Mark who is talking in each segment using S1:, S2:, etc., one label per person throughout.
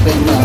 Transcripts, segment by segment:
S1: ಜೊತೆಯಿಂದ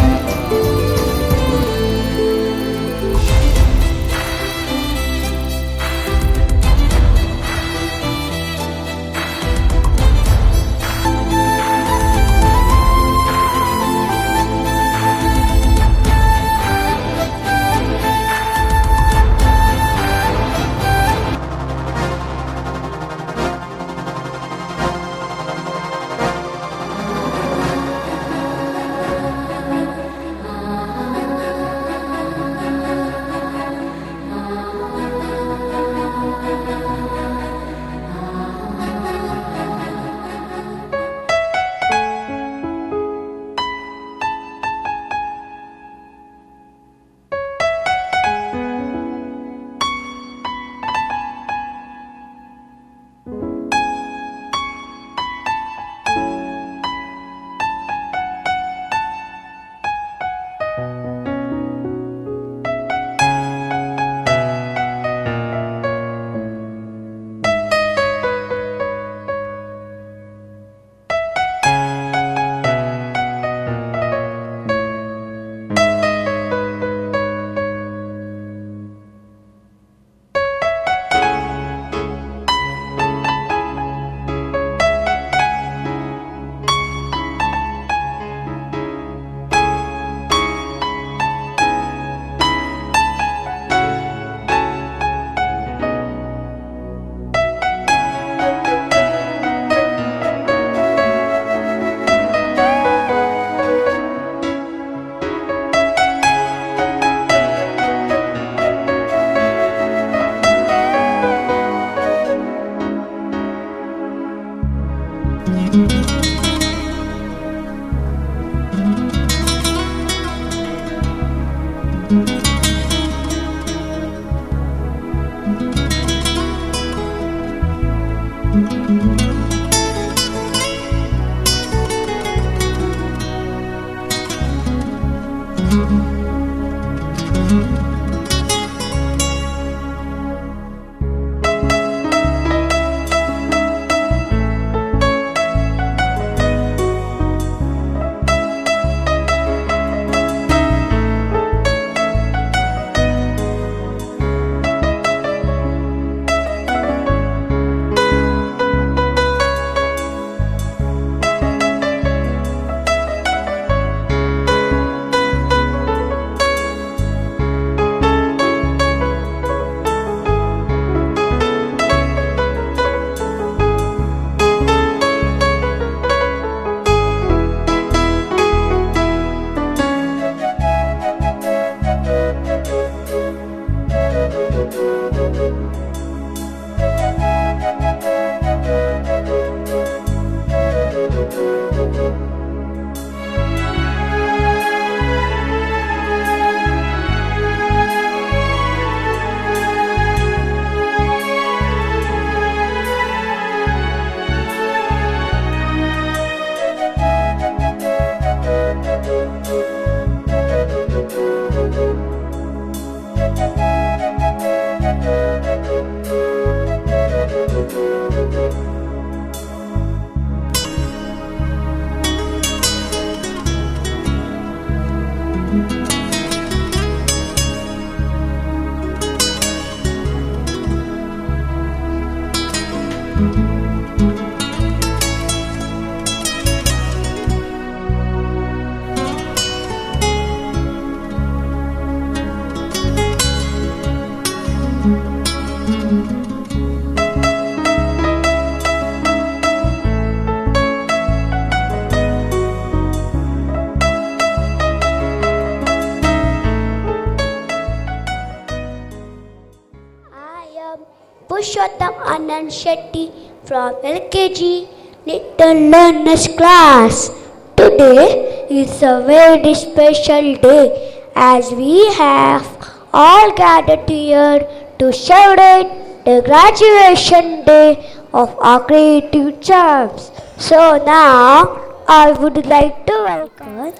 S2: Pushottam Anand Shetty from LKG Little Learners Class. Today is a very special day as we have all gathered here to celebrate the graduation day of our creative charms. So now I would like to welcome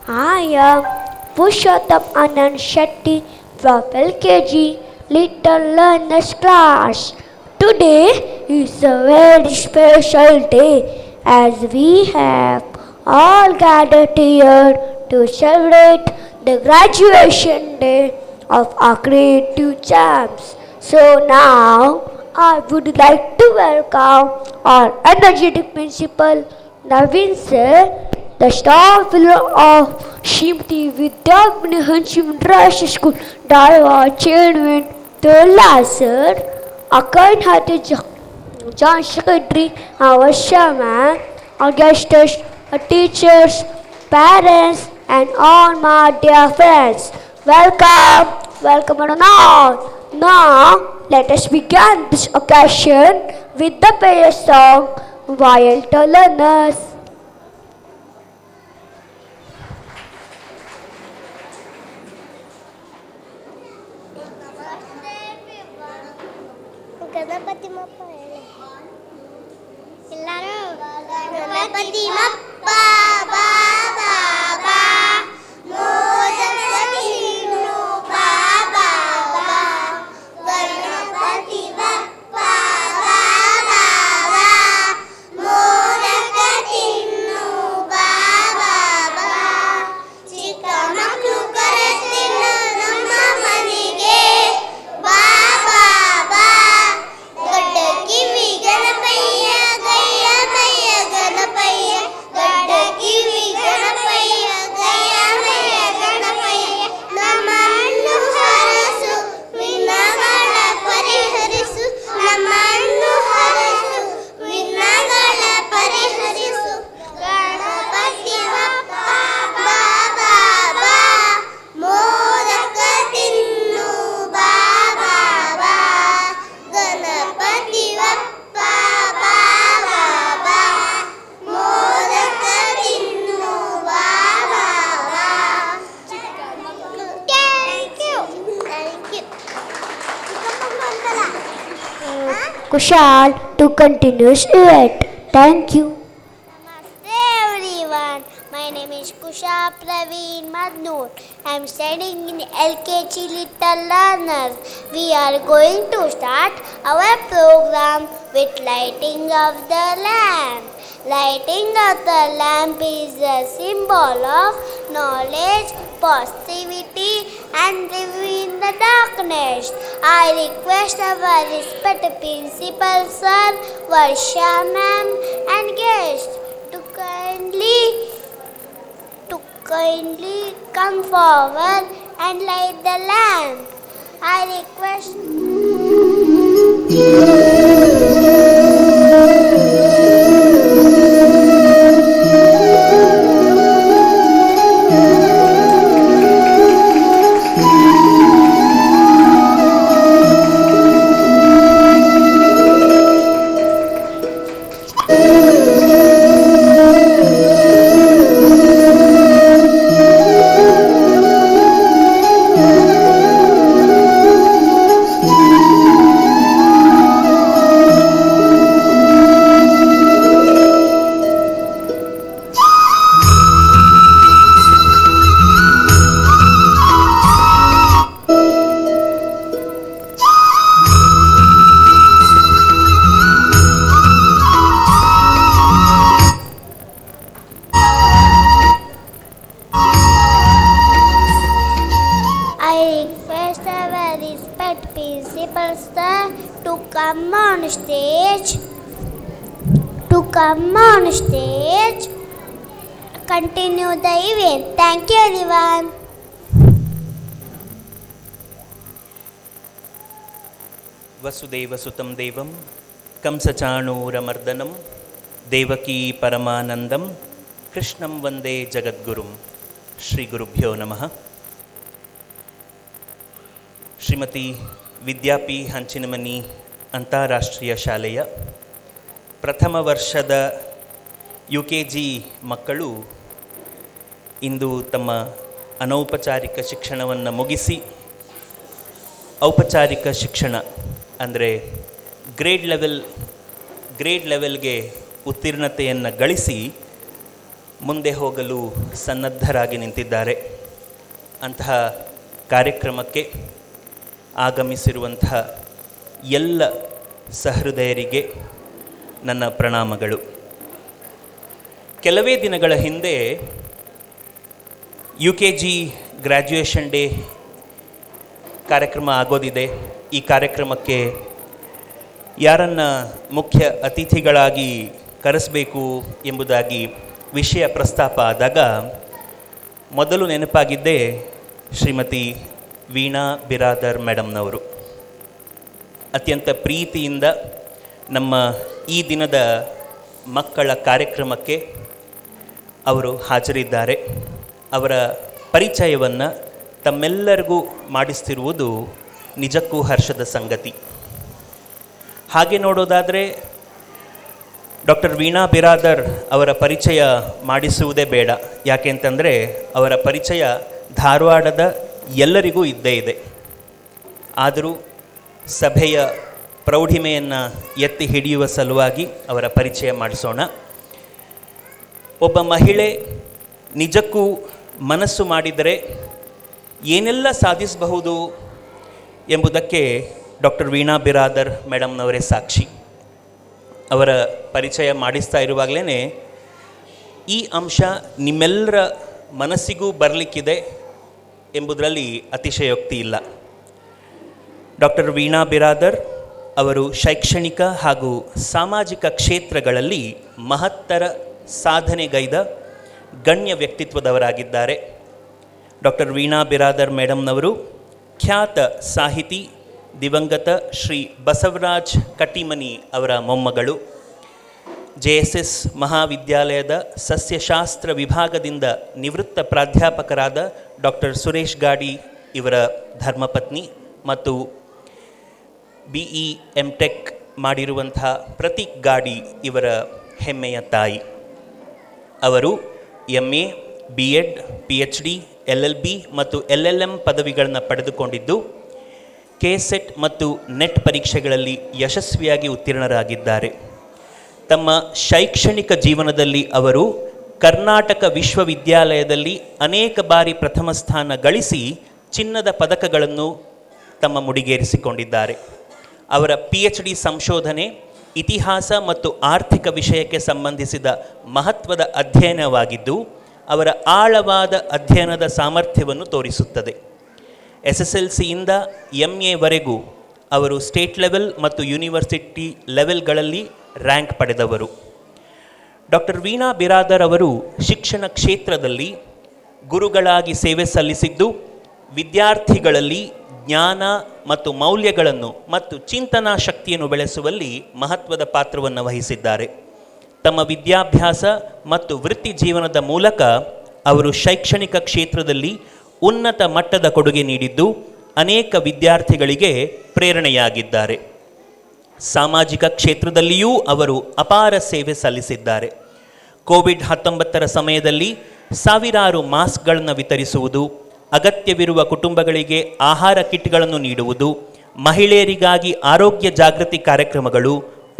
S2: I am Pushottam Anand Shetty from LKG Little Learners Class. Today is a very special day as we have all gathered here to celebrate the graduation day of our creative champs. So now I would like to welcome our energetic principal Naveen sir, the star pillar of Shrimati Vidyamani Hanshim International School, Dharwad Chairman Tola sir, our kind-hearted John Secretary, our chairman, our guests, our teachers, parents, and all my dear friends. Welcome and all. Now, let us begin this occasion with the prayer song, While to Learners.
S1: Ganapati ಮಪ್ಪ ಎಲ್ಲರೂ ಗಣಪತಿ ಮಪ್ಪ ಬಾ ಬಾ ಬಾ ಮೋದಕ ತಿನ್ನು ಬಾ ಬಾ ಬಾ ಗಣಪತಿ ಬಪ್ಪ ಬಾ ಬಾ ಬಾ ಮೋದಕ ತಿನ್ನು ಬಾ ಬಾ ಬಾ ಚಿಕ್ಕ ಮಕ್ಕಳು ಕರೆತಿಲ್ಲ ನಮ್ಮ ಮನೆಗೆ ಬಾ ಬಾ ಬಾ ದೊಡ್ಡ ಕಿವಿ ಗಣಪಯ್ಯ ಗಯ್ಯ ಮಯ್ಯ ಗಣಪಯ್ಯ ದೊಡ್ಡ ಕಿವಿ ಗಣಪಯ್ಯ ಗಯ್ಯ ಮಯ್ಯ ಗಣಪಯ್ಯ ನಮ್ಮ ಹಣ್ಣು ಹರಸು ವಿಘ್ನಗಳ ಪರಿಹರಿಸು ನಮ್ಮ ಹಣ್ಣು ಹರಸು ವಿಘ್ನಗಳ ಪರಿಹರಿಸು ಗಣಪತಿ ಬಪ್ಪ ಬಾ ಬಾ ಬಾ ಮೋದಕ ತಿನ್ನು ಬಾ ಬಾ ಬಾ ಗಣಪತಿ ಬಪ್ಪ ಬಾ ಬಾ ಬಾ ಮೋದಕ ತಿನ್ನು ಬಾ ಬಾ ಬಾ thank you
S2: Kushal to continue his event. Thank you.
S1: Namaste everyone. My name is Kusha Praveen Madnoor. I am studying in LKG Little Learners. We are going to start our program with lighting of the lamp. Lighting of the lamp is a symbol of knowledge, positivity and living in the darkness. I request our respected principal sir, Varsha ma'am and guests to kindly come forward and light the lamp. I request our respected principal sir to come on stage. Continue the event. Thank you everyone.
S3: ವಸುದೇವಸುತಂ ದೇವಂ ಕಂಸಚಾಣೂರಮರ್ದನಂ ದೇವಕೀ ಪರಮಾನಂದಂ ಕೃಷ್ಣಂ ವಂದೇ ಜಗದ್ಗುರುಂ. ಶ್ರೀ ಗುರುಭ್ಯೋ ನಮಃ. ಶ್ರೀಮತಿ ವಿದ್ಯಾಪಿ ಹಂಚಿನಮನಿ ಅಂತಾರಾಷ್ಟ್ರೀಯ ಶಾಲೆಯ ಪ್ರಥಮ ವರ್ಷದ UKG ಮಕ್ಕಳು ಇಂದು ತಮ್ಮ ಅನೌಪಚಾರಿಕ ಶಿಕ್ಷಣವನ್ನು ಮುಗಿಸಿ ಔಪಚಾರಿಕ ಶಿಕ್ಷಣ ಅಂದರೆ ಗ್ರೇಡ್ ಲೆವೆಲ್ಗೆ ಉತ್ತೀರ್ಣತೆಯನ್ನು ಗಳಿಸಿ ಮುಂದೆ ಹೋಗಲು ಸನ್ನದ್ಧರಾಗಿ ನಿಂತಿದ್ದಾರೆ. ಅಂತಹ ಕಾರ್ಯಕ್ರಮಕ್ಕೆ ಆಗಮಿಸಿರುವಂತಹ ಎಲ್ಲ ಸಹೃದಯರಿಗೆ ನನ್ನ ಪ್ರಣಾಮಗಳು. ಕೆಲವೇ ದಿನಗಳ ಹಿಂದೆ UKG ಗ್ರ್ಯಾಜುಯೇಷನ್ ಡೇ ಕಾರ್ಯಕ್ರಮ ಆಗೋದಿದೆ. ಈ ಕಾರ್ಯಕ್ರಮಕ್ಕೆ ಯಾರನ್ನು ಮುಖ್ಯ ಅತಿಥಿಗಳಾಗಿ ಕರೆಸಬೇಕು ಎಂಬುದಾಗಿ ವಿಷಯ ಪ್ರಸ್ತಾಪ ಆದಾಗ ಮೊದಲು ನೆನಪಾಗಿದ್ದೇ ಶ್ರೀಮತಿ ವೀಣಾ ಬಿರಾದರ್ ಮೇಡಮ್ನವರು. ಅತ್ಯಂತ ಪ್ರೀತಿಯಿಂದ ನಮ್ಮ ಈ ದಿನದ ಮಕ್ಕಳ ಕಾರ್ಯಕ್ರಮಕ್ಕೆ ಅವರು ಹಾಜರಿದ್ದಾರೆ. ಅವರ ಪರಿಚಯವನ್ನು ತಮ್ಮೆಲ್ಲರಿಗೂ ಮಾಡಿಸ್ತಿರುವುದು ನಿಜಕ್ಕೂ ಹರ್ಷದ ಸಂಗತಿ. ಹಾಗೆ ನೋಡೋದಾದರೆ ಡಾಕ್ಟರ್ ವೀಣಾ ಬಿರಾದರ್ ಅವರ ಪರಿಚಯ ಮಾಡಿಸುವುದೇ ಬೇಡ. ಯಾಕೆಂತಂದರೆ ಅವರ ಪರಿಚಯ ಧಾರವಾಡದ ಎಲ್ಲರಿಗೂ ಇದ್ದೇ ಇದೆ. ಆದರೂ ಸಭೆಯ ಪ್ರೌಢಿಮೆಯನ್ನು ಎತ್ತಿ ಹಿಡಿಯುವ ಸಲುವಾಗಿ ಅವರ ಪರಿಚಯ ಮಾಡಿಸೋಣ. ಒಬ್ಬ ಮಹಿಳೆ ನಿಜಕ್ಕೂ ಮನಸ್ಸು ಮಾಡಿದರೆ ಏನೆಲ್ಲ ಸಾಧಿಸಬಹುದು ಎಂಬುದಕ್ಕೆ ಡಾಕ್ಟರ್ ವೀಣಾ ಬಿರಾದರ್ ಮೇಡಮ್ನವರೇ ಸಾಕ್ಷಿ. ಅವರ ಪರಿಚಯ ಮಾಡಿಸ್ತಾ ಇರುವಾಗಲೇ ಈ ಅಂಶ ನಿಮ್ಮೆಲ್ಲರ ಮನಸ್ಸಿಗೂ ಬರಲಿಕ್ಕಿದೆ ಎಂಬುದರಲ್ಲಿ ಅತಿಶಯೋಕ್ತಿ ಇಲ್ಲ. ಡಾಕ್ಟರ್ ವೀಣಾ ಬಿರಾದರ್ ಅವರು ಶೈಕ್ಷಣಿಕ ಹಾಗೂ ಸಾಮಾಜಿಕ ಕ್ಷೇತ್ರಗಳಲ್ಲಿ ಮಹತ್ತರ ಸಾಧನೆಗೈದ ಗಣ್ಯ ವ್ಯಕ್ತಿತ್ವದವರಾಗಿದ್ದಾರೆ. ಡಾಕ್ಟರ್ ವೀಣಾ ಬಿರಾದರ್ ಮೇಡಮ್ನವರು ಖ್ಯಾತ ಸಾಹಿತಿ ದಿವಂಗತ ಶ್ರೀ ಬಸವರಾಜ್ ಕಟ್ಟಿಮನಿ ಅವರ ಮೊಮ್ಮಗಳು. JSS ಮಹಾವಿದ್ಯಾಲಯದ ಸಸ್ಯಶಾಸ್ತ್ರ ವಿಭಾಗದಿಂದ ನಿವೃತ್ತ ಪ್ರಾಧ್ಯಾಪಕರಾದ ಡಾಕ್ಟರ್ ಸುರೇಶ್ ಗಾಡಿ ಇವರ ಧರ್ಮಪತ್ನಿ ಮತ್ತು BE MTech ಮಾಡಿರುವಂಥ ಪ್ರತೀಕ್ ಗಾಡಿ ಇವರ ಹೆಮ್ಮೆಯ ತಾಯಿ. ಅವರು MA, B.Ed, PhD, LLB ಮತ್ತು LLM ಪದವಿಗಳನ್ನು ಪಡೆದುಕೊಂಡಿದ್ದು KSET ಮತ್ತು ನೆಟ್ ಪರೀಕ್ಷೆಗಳಲ್ಲಿ ಯಶಸ್ವಿಯಾಗಿ ಉತ್ತೀರ್ಣರಾಗಿದ್ದಾರೆ. ತಮ್ಮ ಶೈಕ್ಷಣಿಕ ಜೀವನದಲ್ಲಿ ಅವರು ಕರ್ನಾಟಕ ವಿಶ್ವವಿದ್ಯಾಲಯದಲ್ಲಿ ಅನೇಕ ಬಾರಿ ಪ್ರಥಮ ಸ್ಥಾನ ಗಳಿಸಿ ಚಿನ್ನದ ಪದಕಗಳನ್ನು ತಮ್ಮ ಮುಡಿಗೇರಿಸಿಕೊಂಡಿದ್ದಾರೆ. ಅವರ PhD ಸಂಶೋಧನೆ ಇತಿಹಾಸ ಮತ್ತು ಆರ್ಥಿಕ ವಿಷಯಕ್ಕೆ ಸಂಬಂಧಿಸಿದ ಮಹತ್ವದ ಅಧ್ಯಯನವಾಗಿದ್ದು ಅವರ ಆಳವಾದ ಅಧ್ಯಯನದ ಸಾಮರ್ಥ್ಯವನ್ನು ತೋರಿಸುತ್ತದೆ. SSLCಯಿಂದ MA ಅವರು ಸ್ಟೇಟ್ ಲೆವೆಲ್ ಮತ್ತು ಯೂನಿವರ್ಸಿಟಿ ಲೆವೆಲ್ಗಳಲ್ಲಿ ರ್ಯಾಂಕ್ ಪಡೆದವರು. ಡಾಕ್ಟರ್ ವೀಣಾ ಬಿರಾದರ್ ಅವರು ಶಿಕ್ಷಣ ಕ್ಷೇತ್ರದಲ್ಲಿ ಗುರುಗಳಾಗಿ ಸೇವೆ ಸಲ್ಲಿಸಿದ್ದು ವಿದ್ಯಾರ್ಥಿಗಳಲ್ಲಿ ಜ್ಞಾನ ಮತ್ತು ಮೌಲ್ಯಗಳನ್ನು ಮತ್ತು ಚಿಂತನಾ ಶಕ್ತಿಯನ್ನು ಬೆಳೆಸುವಲ್ಲಿ ಮಹತ್ವದ ಪಾತ್ರವನ್ನು ವಹಿಸಿದ್ದಾರೆ. ತಮ್ಮ ವಿದ್ಯಾಭ್ಯಾಸ ಮತ್ತು ವೃತ್ತಿ ಜೀವನದ ಮೂಲಕ ಅವರು ಶೈಕ್ಷಣಿಕ ಕ್ಷೇತ್ರದಲ್ಲಿ ಉನ್ನತ ಮಟ್ಟದ ಕೊಡುಗೆ ನೀಡಿದ್ದು ಅನೇಕ ವಿದ್ಯಾರ್ಥಿಗಳಿಗೆ ಪ್ರೇರಣೆಯಾಗಿದ್ದಾರೆ. ಸಾಮಾಜಿಕ ಕ್ಷೇತ್ರದಲ್ಲಿಯೂ ಅವರು ಅಪಾರ ಸೇವೆ ಸಲ್ಲಿಸಿದ್ದಾರೆ. ಕೋವಿಡ್-19 ಸಮಯದಲ್ಲಿ ಸಾವಿರಾರು ಮಾಸ್ಕ್ಗಳನ್ನು ವಿತರಿಸುವುದು, ಅಗತ್ಯವಿರುವ ಕುಟುಂಬಗಳಿಗೆ ಆಹಾರ ಕಿಟ್ಗಳನ್ನು ನೀಡುವುದು, ಮಹಿಳೆಯರಿಗಾಗಿ ಆರೋಗ್ಯ ಜಾಗೃತಿ ಕಾರ್ಯಕ್ರಮಗಳು,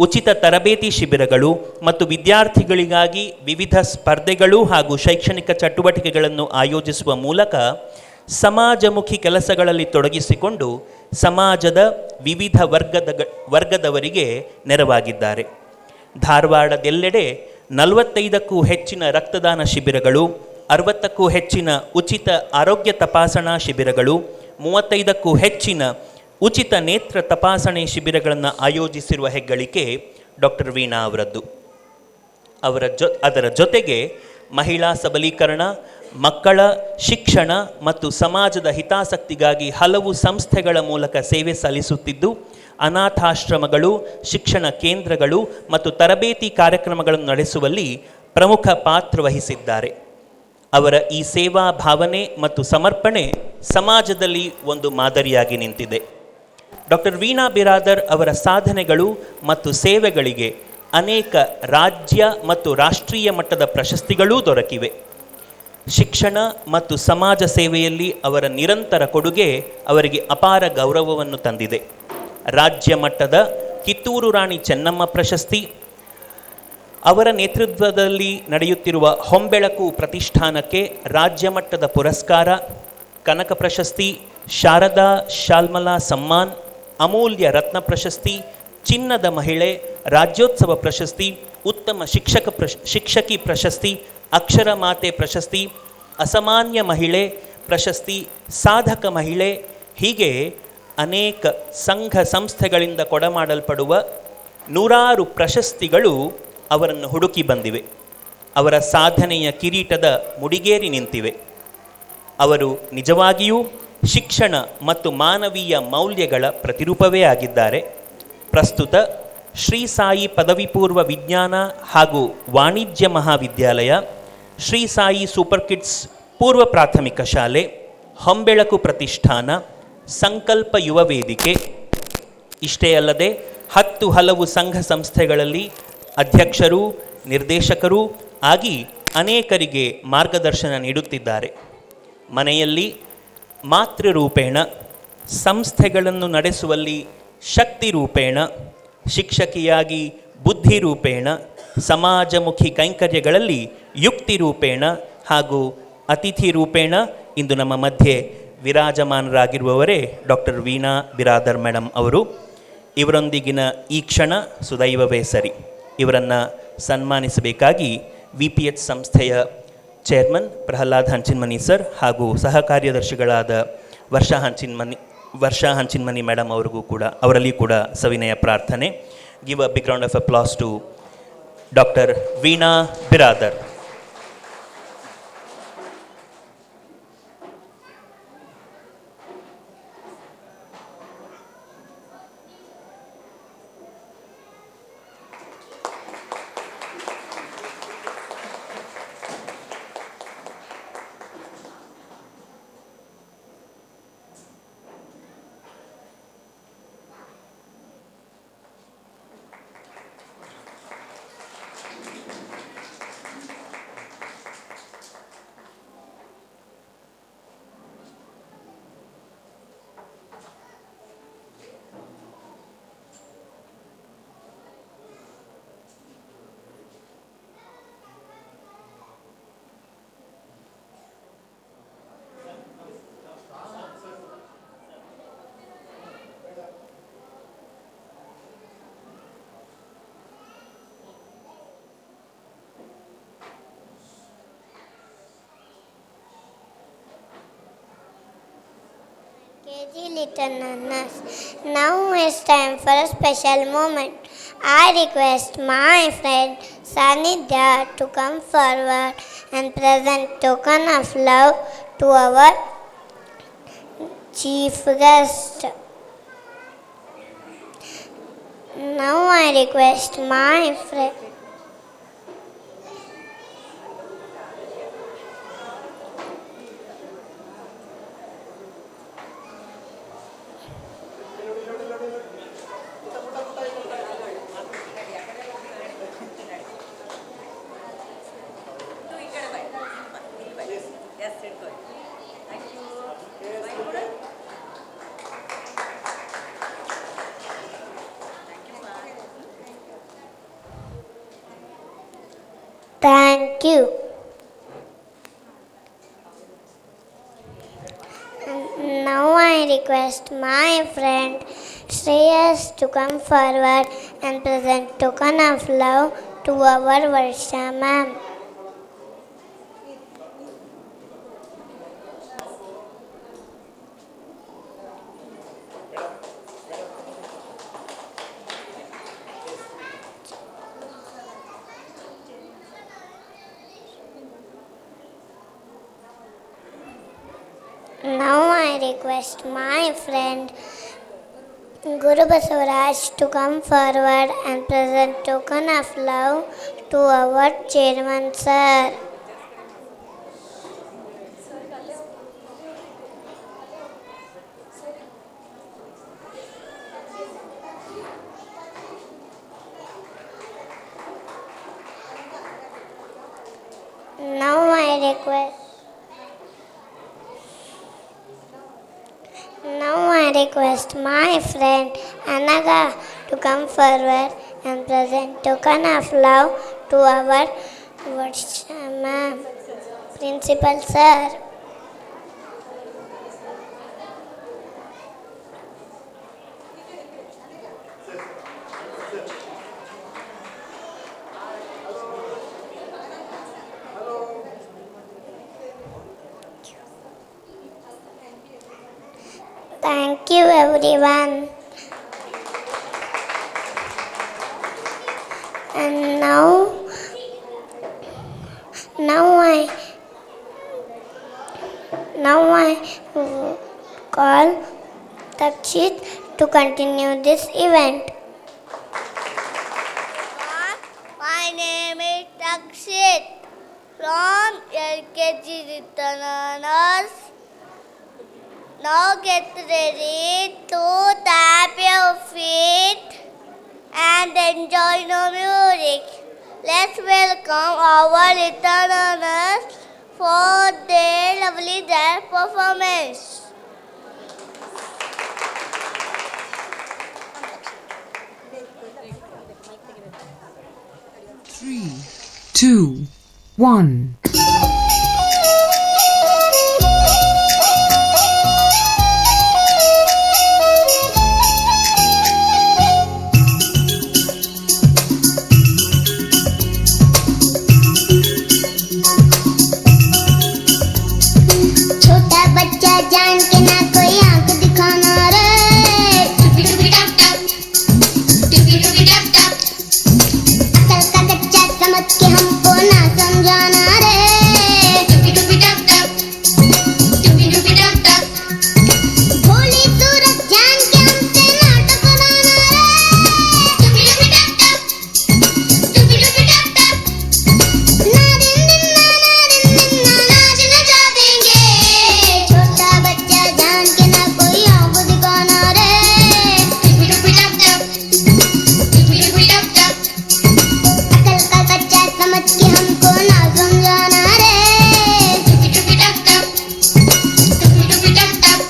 S3: ಉಚಿತ ತರಬೇತಿ ಶಿಬಿರಗಳು ಮತ್ತು ವಿದ್ಯಾರ್ಥಿಗಳಿಗಾಗಿ ವಿವಿಧ ಸ್ಪರ್ಧೆಗಳು ಹಾಗೂ ಶೈಕ್ಷಣಿಕ ಚಟುವಟಿಕೆಗಳನ್ನು ಆಯೋಜಿಸುವ ಮೂಲಕ ಸಮಾಜಮುಖಿ ಕೆಲಸಗಳಲ್ಲಿ ತೊಡಗಿಸಿಕೊಂಡು ಸಮಾಜದ ವಿವಿಧ ವರ್ಗದವರಿಗೆ ನೆರವಾಗಿದ್ದಾರೆ. ಧಾರವಾಡದೆಲ್ಲೆಡೆ 45ಕ್ಕೂ ಹೆಚ್ಚಿನ ರಕ್ತದಾನ ಶಿಬಿರಗಳು, 60ಕ್ಕೂ ಹೆಚ್ಚಿನ ಉಚಿತ ಆರೋಗ್ಯ ತಪಾಸಣಾ ಶಿಬಿರಗಳು, 35ಕ್ಕೂ ಹೆಚ್ಚಿನ ಉಚಿತ ನೇತ್ರ ತಪಾಸಣೆ ಶಿಬಿರಗಳನ್ನು ಆಯೋಜಿಸಿರುವ ಹೆಗ್ಗಳಿಕೆ ಡಾಕ್ಟರ್ ವೀಣಾ ಅವರದ್ದು. ಅದರ ಜೊತೆಗೆ ಮಹಿಳಾ ಸಬಲೀಕರಣ, ಮಕ್ಕಳ ಶಿಕ್ಷಣ ಮತ್ತು ಸಮಾಜದ ಹಿತಾಸಕ್ತಿಗಾಗಿ ಹಲವು ಸಂಸ್ಥೆಗಳ ಮೂಲಕ ಸೇವೆ ಸಲ್ಲಿಸುತ್ತಿದ್ದು ಅನಾಥಾಶ್ರಮಗಳು, ಶಿಕ್ಷಣ ಕೇಂದ್ರಗಳು ಮತ್ತು ತರಬೇತಿ ಕಾರ್ಯಕ್ರಮಗಳನ್ನು ನಡೆಸುವಲ್ಲಿ ಪ್ರಮುಖ ಪಾತ್ರ ವಹಿಸಿದ್ದಾರೆ. ಅವರ ಈ ಸೇವಾ ಭಾವನೆ ಮತ್ತು ಸಮರ್ಪಣೆ ಸಮಾಜದಲ್ಲಿ ಒಂದು ಮಾದರಿಯಾಗಿ ನಿಂತಿದೆ. ಡಾಕ್ಟರ್ ವೀಣಾ ಬಿರಾದರ್ ಅವರ ಸಾಧನೆಗಳು ಮತ್ತು ಸೇವೆಗಳಿಗೆ ಅನೇಕ ರಾಜ್ಯ ಮತ್ತು ರಾಷ್ಟ್ರೀಯ ಮಟ್ಟದ ಪ್ರಶಸ್ತಿಗಳೂ ದೊರಕಿವೆ. ಶಿಕ್ಷಣ ಮತ್ತು ಸಮಾಜ ಸೇವೆಯಲ್ಲಿ ಅವರ ನಿರಂತರ ಕೊಡುಗೆ ಅವರಿಗೆ ಅಪಾರ ಗೌರವವನ್ನು ತಂದಿದೆ. ರಾಜ್ಯ ಮಟ್ಟದ ಕಿತ್ತೂರು ರಾಣಿ ಚೆನ್ನಮ್ಮ ಪ್ರಶಸ್ತಿ, ಅವರ ನೇತೃತ್ವದಲ್ಲಿ ನಡೆಯುತ್ತಿರುವ ಹೊಂಬೆಳಕು ಪ್ರತಿಷ್ಠಾನಕ್ಕೆ ರಾಜ್ಯ ಮಟ್ಟದ ಪುರಸ್ಕಾರ, ಕನಕ ಪ್ರಶಸ್ತಿ, ಶಾರದಾ ಶಾಲ್ಮಲಾ ಸಮ್ಮಾನ್, ಅಮೂಲ್ಯ ರತ್ನ ಪ್ರಶಸ್ತಿ, ಚಿನ್ನದ ಮಹಿಳೆ, ರಾಜ್ಯೋತ್ಸವ ಪ್ರಶಸ್ತಿ, ಉತ್ತಮ ಶಿಕ್ಷಕಿ ಪ್ರಶಸ್ತಿ, ಅಕ್ಷರ ಮಾತೆ ಪ್ರಶಸ್ತಿ, ಅಸಾಮಾನ್ಯ ಮಹಿಳೆ ಪ್ರಶಸ್ತಿ, ಸಾಧಕ ಮಹಿಳೆ, ಹೀಗೆ ಅನೇಕ ಸಂಘ ಸಂಸ್ಥೆಗಳಿಂದ ಕೊಡಮಾಡಲ್ಪಡುವ ನೂರಾರು ಪ್ರಶಸ್ತಿಗಳು ಅವರನ್ನು ಹುಡುಕಿ ಬಂದಿವೆ. ಅವರ ಸಾಧನೆಯ ಕಿರೀಟದ ಮುಡಿಗೇರಿ ನಿಂತಿವೆ. ಅವರು ನಿಜವಾಗಿಯೂ ಶಿಕ್ಷಣ ಮತ್ತು ಮಾನವೀಯ ಮೌಲ್ಯಗಳ ಪ್ರತಿರೂಪವೇ ಆಗಿದ್ದಾರೆ. ಪ್ರಸ್ತುತ ಶ್ರೀ ಸಾಯಿ ಪದವಿ ಪೂರ್ವ ವಿಜ್ಞಾನ ಹಾಗೂ ವಾಣಿಜ್ಯ ಮಹಾವಿದ್ಯಾಲಯ, ಶ್ರೀ ಸಾಯಿ ಸೂಪರ್ ಕಿಡ್ಸ್ ಪೂರ್ವ ಪ್ರಾಥಮಿಕ ಶಾಲೆ, ಹೊಂಬೆಳಕು ಪ್ರತಿಷ್ಠಾನ, ಸಂಕಲ್ಪ ಯುವ ವೇದಿಕೆ, ಇಷ್ಟೇ ಅಲ್ಲದೆ 10 ಹಲವು ಸಂಘ ಸಂಸ್ಥೆಗಳಲ್ಲಿ ಅಧ್ಯಕ್ಷರು, ನಿರ್ದೇಶಕರೂ ಆಗಿ ಅನೇಕರಿಗೆ ಮಾರ್ಗದರ್ಶನ ನೀಡುತ್ತಿದ್ದಾರೆ. ಮನೆಯಲ್ಲಿ ಮಾತೃರೂಪೇಣ, ಸಂಸ್ಥೆಗಳನ್ನು ನಡೆಸುವಲ್ಲಿ ಶಕ್ತಿ ರೂಪೇಣ, ಶಿಕ್ಷಕಿಯಾಗಿ ಬುದ್ಧಿರೂಪೇಣ, ಸಮಾಜಮುಖಿ ಕೈಂಕರ್ಯಗಳಲ್ಲಿ ಯುಕ್ತಿ ರೂಪೇಣ ಹಾಗೂ ಅತಿಥಿ ರೂಪೇಣ ಇಂದು ನಮ್ಮ ಮಧ್ಯೆ ವಿರಾಜಮಾನರಾಗಿರುವವರೇ ಡಾಕ್ಟರ್ ವೀಣಾ ಬಿರಾದರ್ ಮೇಡಮ್ ಅವರು. ಇವರೊಂದಿಗಿನ ಈ ಕ್ಷಣ ಸುದೈವವೇ ಸರಿ. ಇವರನ್ನು ಸನ್ಮಾನಿಸಬೇಕಾಗಿ VPH ಸಂಸ್ಥೆಯ ಚೇರ್ಮನ್ ಪ್ರಹ್ಲಾದ್ ಹಂಚಿನ್ಮನಿ ಸರ್ ಹಾಗೂ ಸಹ ಕಾರ್ಯದರ್ಶಿಗಳಾದ ವರ್ಷಾ ಹಂಚಿನ್ಮನಿ ಮೇಡಮ್ ಅವರಲ್ಲಿ ಕೂಡ ಸವಿನಯ ಪ್ರಾರ್ಥನೆ. Give a big round of applause to doctor Veena Biradar.
S1: KG Little Nanas. Now it's time for a special moment. I request my friend Sanidhya to come forward and present token of love to our chief guest. Now I request my friend Thank you. Now I request my friend Shreyas to come forward and present token of love to our Varsha ma'am. Now I request my friend Guru Basavaraj to come forward and present token of love to our chairman sir. Now I request my friend Anaga to come forward and present token of love to our Varshama principal sir. Thank you, everyone. And now I call Takshit to continue this event. My name is Takshit from LKG Returns. Now get ready to tap your feet and enjoy the music. Let's welcome our returners for their lovely dance performance.
S4: 3, 2, 1.
S1: छोटा बच्चा जान के ना कोई आंख दिखाना रे टुपी टुपी टप टप टुपी टुपी टप टप अकल का कच्चा समझ के हमको ना समझाना रे टुपी टुपी टप टप टुपी टुपी टप टप भोली सूरत जान के हमसे ना टकराना रे टुपी टुपी टप टप टुपी टुपी टप टप ना दिन दिन ना नाच नचा देंगे छोटा बच्चा जान के ना कोई आंख दिखाना रे टुपी टुपी टप टप टुपी टुपी टप टप अकल का कच्चा समझ के हमको ना समझाना रे टुपी टुपी टप टप टुपी टुपी टप टप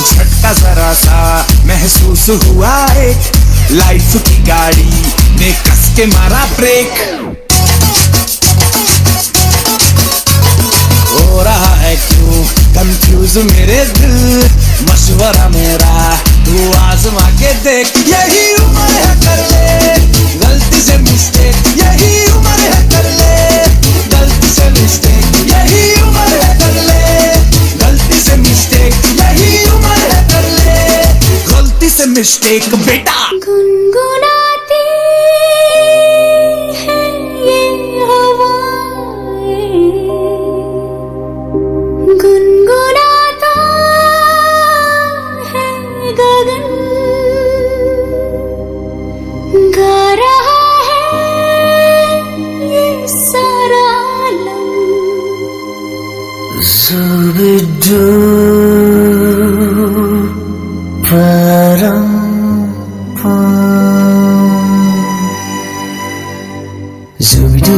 S5: झटका जरा सा महसूस हुआ एक लाइफ की गाड़ी ने कस के मारा ब्रेक हो रहा है क्यों कंफ्यूज मेरे दिल मशवरा मेरा तू आजमा के देख यही उम्र है कर ले गलती से मिस्टेक यही उम्र है कर ले गलती से मिस्टेक यही उम्र है कर ले गलती से मिस्टेक यही उम्र है कर ले गलती से मिस्टेक बेटा
S6: गुनगुनाती है ये हवाएं गुनगुनाता है गगन गा रहा है ये सारा आलम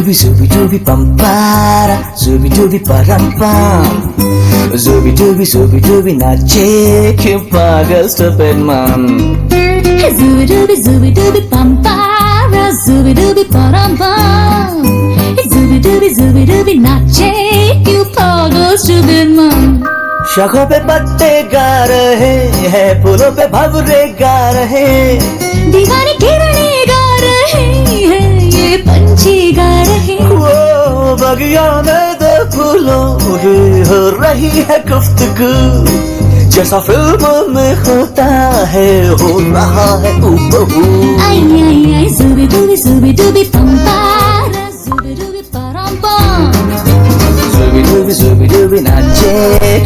S7: Zubi dubi pampara, zubi dubi parampam. Zubi dubi nache que paga stupid man.
S6: Zubi dubi pampara, zubi dubi parambam. Zubi dubi nache you pagal stupid man.
S7: शाखों पे पत्ते गा रहे हैं, फूलों पे भंवरे गा रहे,
S6: दीवानी किरणें गा रहे हैं, ये पंछी गा रहे हैं।
S7: वो बगिया में दो फूलों की हो रही है गुफ्तगू, जैसा फिल्म में होता है हो रहा है हूबहू।
S6: आई आई आई zubi dubi pampara, zubi dubi parampam.
S7: Zubi dubi nache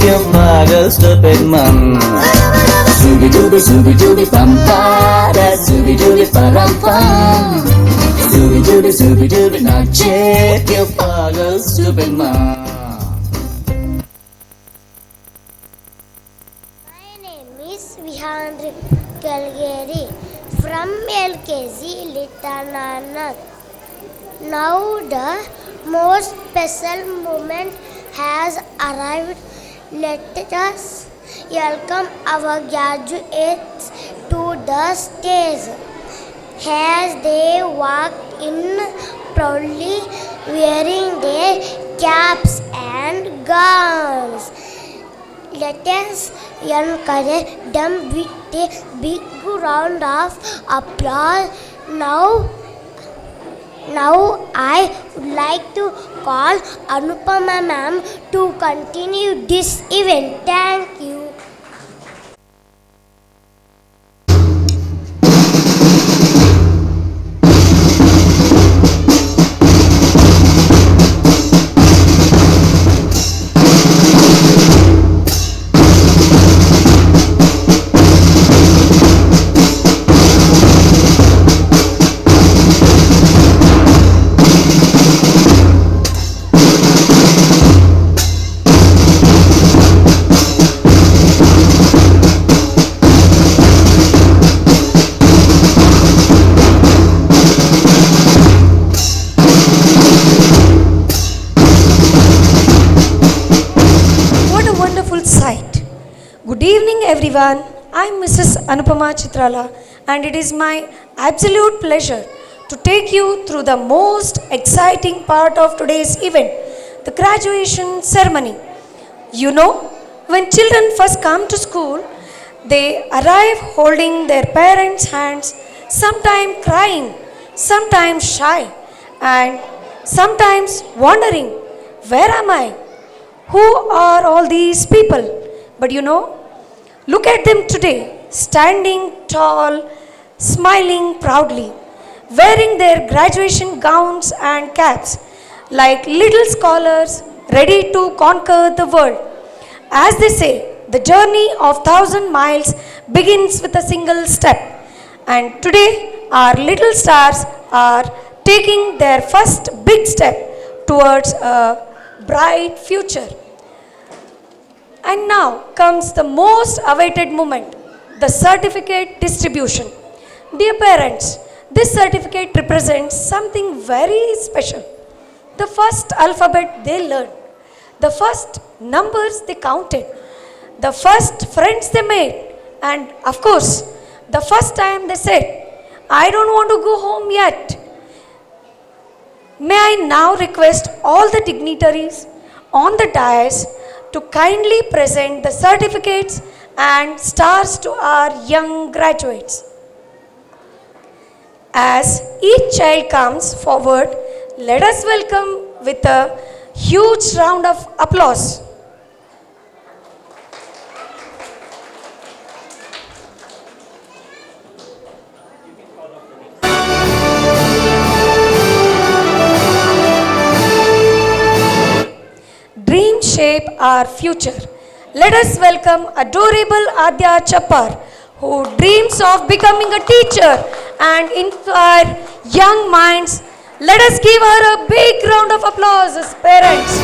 S7: que paga stupid man. Zubi dubi pampara, zubi dubi parampam. Zubi dubi nache que paga stupid man.
S1: My name is Vihandri Kalgeri from LKG Litanath. Now the most special moment has arrived. Let us welcome our graduates to the stage. As they walk in proudly wearing their caps and gowns. Let us encourage them with a big round of applause. Now I would like to call Anupama ma'am to continue this event. Thank you.
S8: Good evening everyone, I am Mrs. Anupama Chitrala and it is my absolute pleasure to take you through the most exciting part of today's event, the graduation ceremony. You know, when children first come to school, they arrive holding their parents' hands, sometimes crying, sometimes shy and sometimes wondering, where am I? Who are all these people? But you know, look at them today, standing tall, smiling proudly, wearing their graduation gowns and caps, like little scholars ready to conquer the world. As they say, the journey of 1,000 miles begins with a single step. And today, our little stars are taking their first big step towards a bright future. And now comes the most awaited moment, the certificate distribution. Dear parents, this certificate represents something very special. The first alphabet they learned, the first numbers they counted, the first friends they made, and of course, the first time they said, I don't want to go home yet. May I now request all the dignitaries on the dais to kindly present the certificates and stars to our young graduates. As each child comes forward, let us welcome with a huge round of applause. Dreams shape our future. Let us welcome adorable Adya Chappar, who dreams of becoming a teacher and inspire young minds. Let us give her a big round of applause as parents.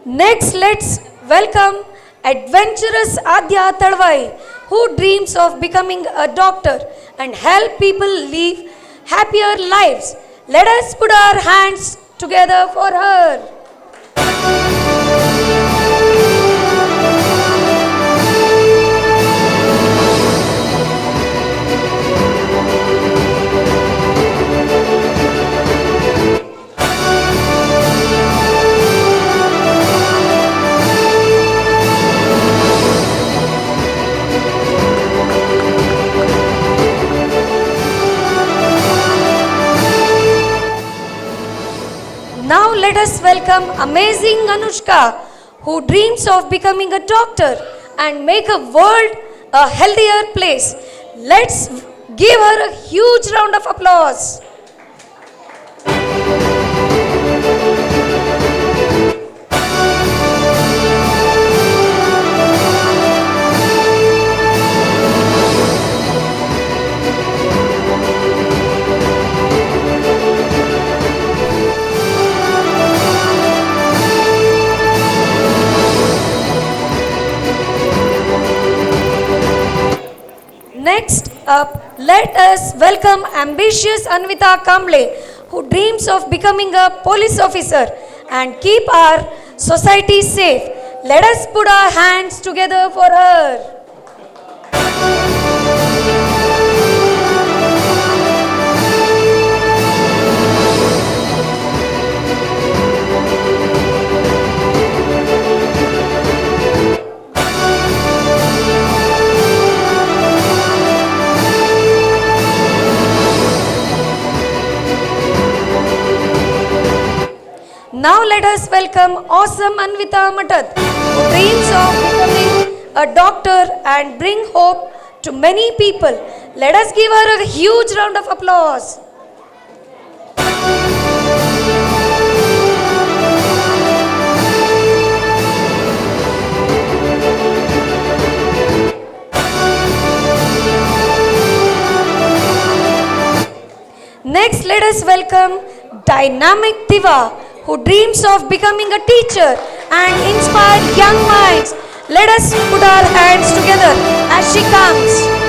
S8: Next, let's welcome adventurous Adya Tadwai, who dreams of becoming a doctor and help people live happier lives. Let us put our hands together for her. Now let us welcome amazing Anushka, who dreams of becoming a doctor and make a world a healthier place. Let's give her a huge round of applause. Next up, let us welcome ambitious Anvita Kamble, who dreams of becoming a police officer and keep our society safe. Let us put our hands together for her. Now let us welcome awesome Anvita Matat, who dreams of becoming a doctor and bring hope to many people. Let us give her a huge round of applause. Next, let us welcome dynamic Diva, who dreams of becoming a teacher and inspire young minds. Let us put our hands together as she comes.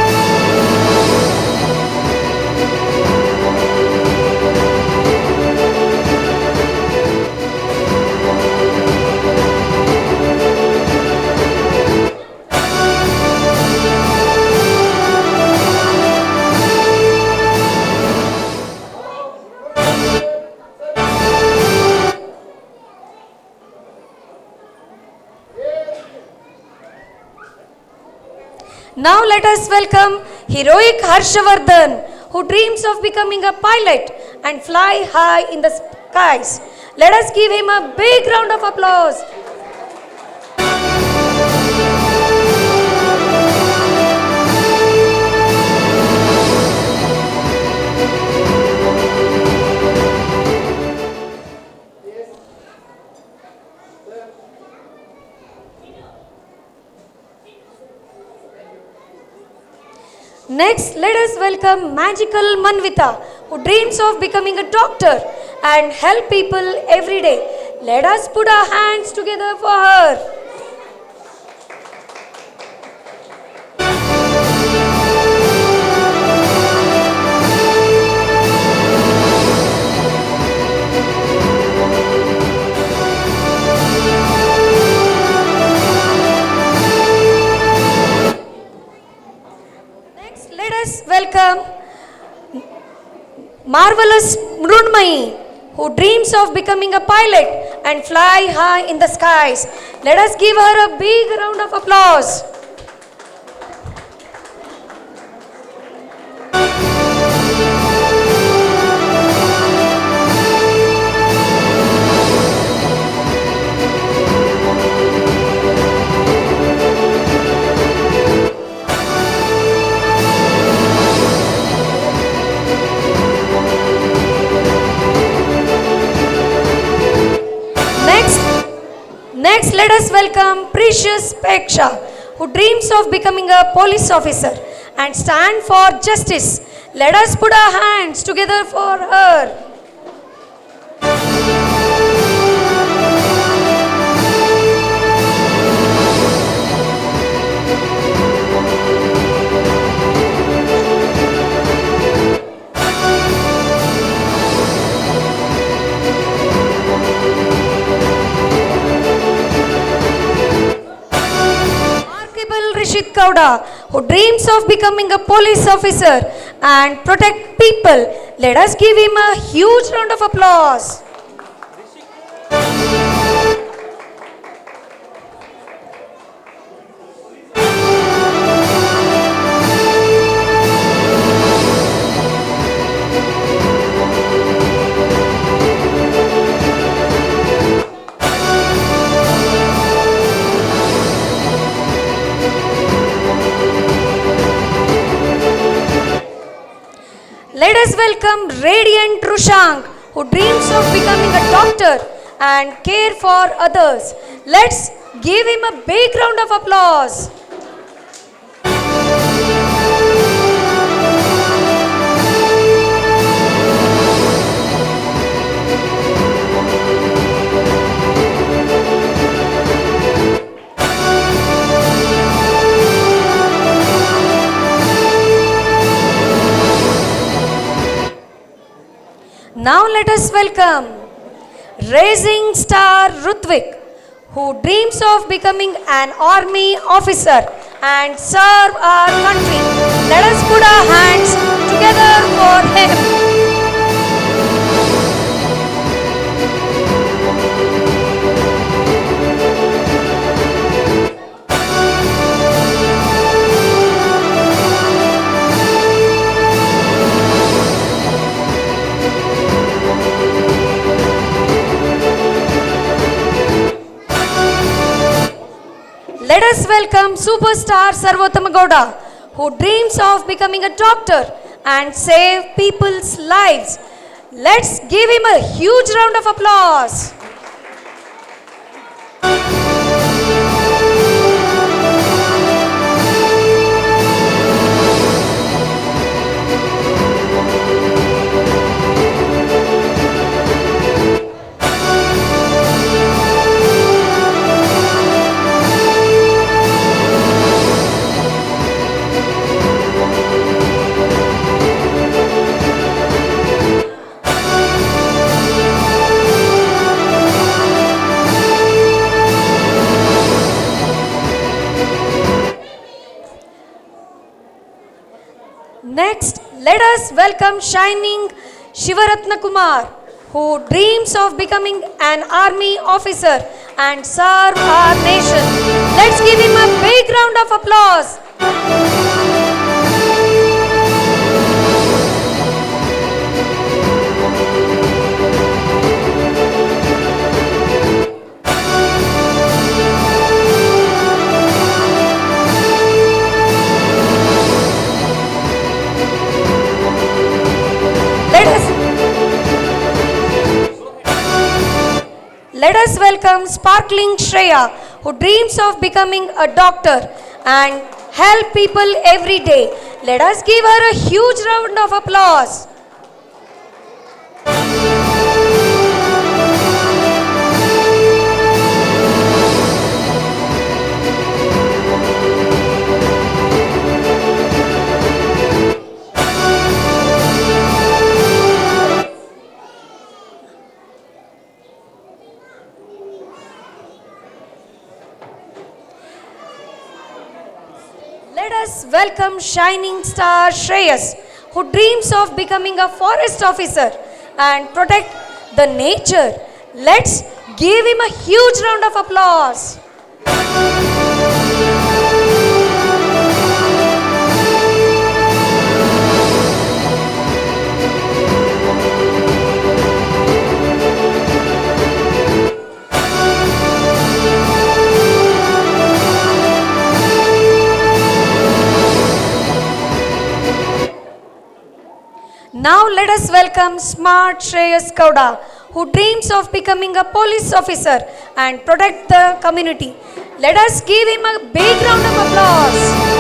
S8: Now let us welcome heroic Harshavardhan, who dreams of becoming a pilot and fly high in the skies. Let us give him a big round of applause. Next, let us welcome magical Manvita, who dreams of becoming a doctor and help people every day. Let us put our hands together for her. Let us welcome marvelous Mrunmayi, who dreams of becoming a pilot and fly high in the skies. Let us give her a big round of applause. Next, let us welcome Precious Peksha, who dreams of becoming a police officer and stand for justice. Let us put our hands together for her. Rishit Kauda, who dreams of becoming a police officer and protect people. Let us give him a huge round of applause. Let us welcome Radiant Rushank, who dreams of becoming a doctor and care for others. Let's give him a big round of applause. Now let us welcome Rising Star Rutvik, who dreams of becoming an army officer and serve our country. Let us put our hands together for him. Let us welcome superstar Sarvottama Gowda, who dreams of becoming a doctor and save people's lives. Let's give him a huge round of applause. Next, let us welcome Shining Shivaratna Kumar, who dreams of becoming an army officer and serve our nation. Let's give him a big round of applause. Let us welcome Sparkling Shreya, who dreams of becoming a doctor and help people every day. Let us give her a huge round of applause. Let us welcome Shining Star Shreyas, who dreams of becoming a forest officer and protect the nature. Let's give him a huge round of applause. Now let us welcome Smart Shreyas Gowda, who dreams of becoming a police officer and protect the community. Let us give him a big round of applause.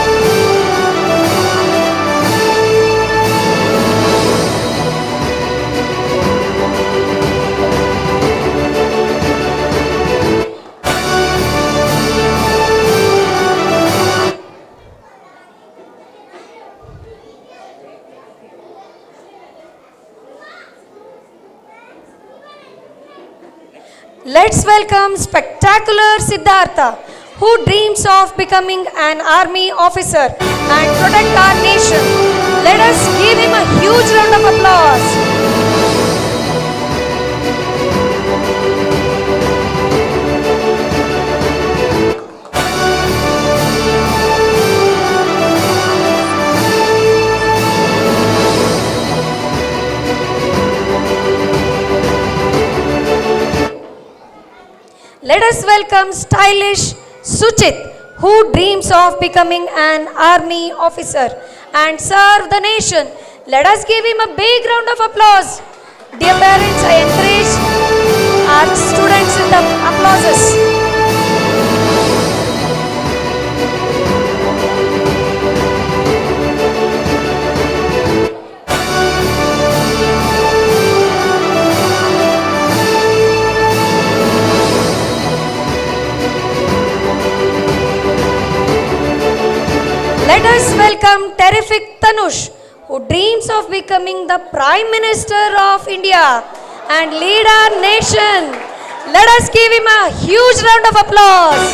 S8: Let's welcome Spectacular Siddhartha, who dreams of becoming an army officer and protect our nation. Let us give him a huge round of applause. Let us welcome stylish Suchit, who dreams of becoming an army officer and serve the nation. Let us give him a big round of applause. Dear parents, I encourage our students with the applauses. Let us welcome terrific Tanush, who dreams of becoming the Prime Minister of India and lead our nation. Let us give him a huge round of applause.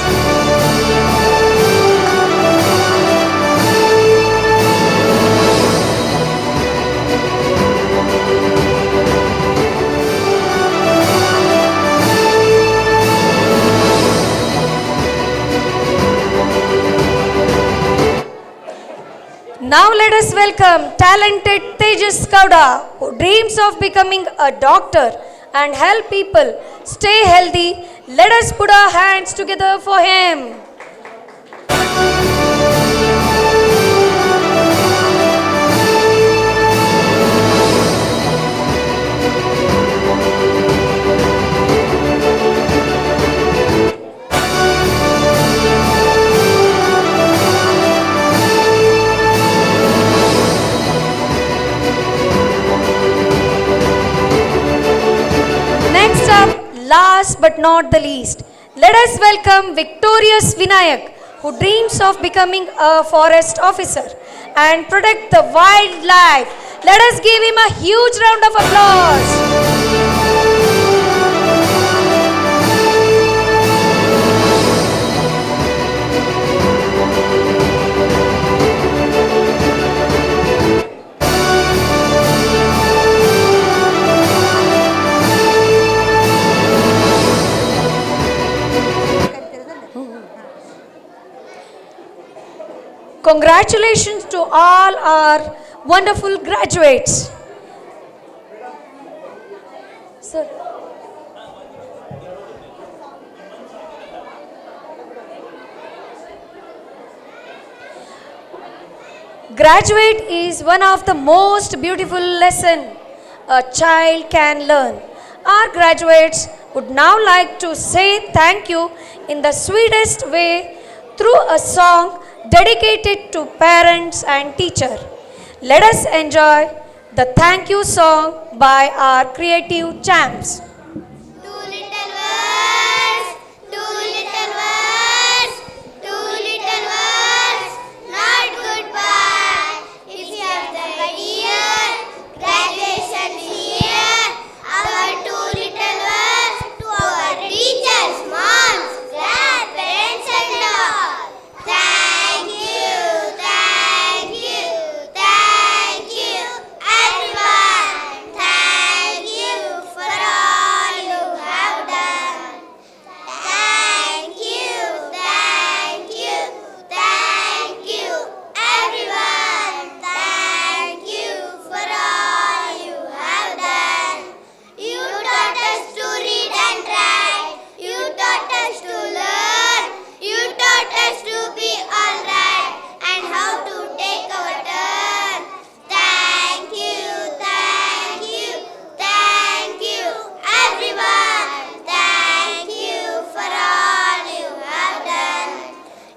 S8: Now let us welcome talented Tejas Kauda, who dreams of becoming a doctor and help people stay healthy. Let us put our hands together for him. Next up, last but not the least, let us welcome Victorious Vinayak, who dreams of becoming a forest officer and protect the wildlife. Let us give him a huge round of applause. Congratulations to all our wonderful graduates. Sir. Graduate is one of the most beautiful lesson a child can learn. Our graduates would now like to say thank you in the sweetest way through a song dedicated to parents and teacher. Let us enjoy the thank you song by our creative champs.
S1: Two little words, two little words, two little words, not goodbye. If you have the year, graduation here, our two little words to our teachers, moms, grandparents and all. Thank you, thank you, thank you, everyone. Thank you for all you have done. Thank you, thank you, thank you, everyone. Thank you for all you have done. You taught us to read and write. You taught us to learn. You taught us to be alright and how to take our turn. Thank you, thank you, thank you, everyone. Thank you for all you have done.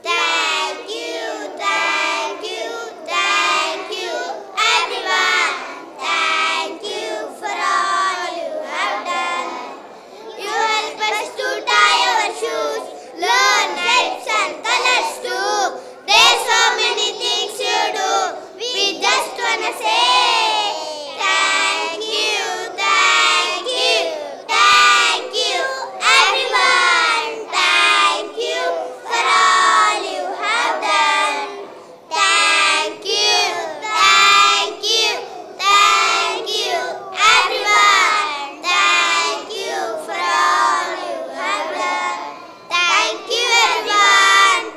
S1: Thank you, thank you, thank you, everyone. Thank you for all you have done. You help us to tie our shoes, learn shapes and colors too. There's so many things you do. We just wanna say thank you, thank you, thank you, everyone. Thank you for all you have done. Thank you, thank you, thank you, everyone. Thank you for all you have done. Thank you, everyone.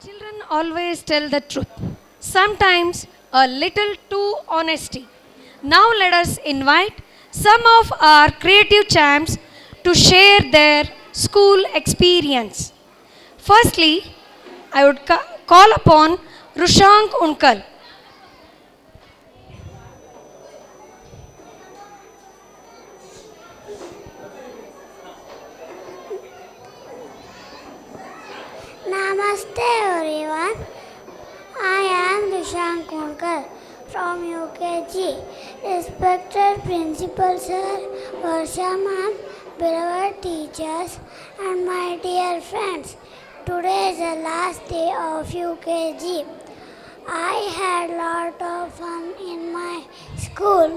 S8: Children always tell the truth. sometimes a little too honesty. Now let us invite some of our creative champs to share their school experience. Firstly, I would call upon Rushank Unkal.
S1: Namaste everyone. I am Rishank Konkar from UKG. Respected Principal Sir, Varsha Ma'am, beloved teachers and my dear friends. Today is the last day of UKG. I had lot of fun in my school.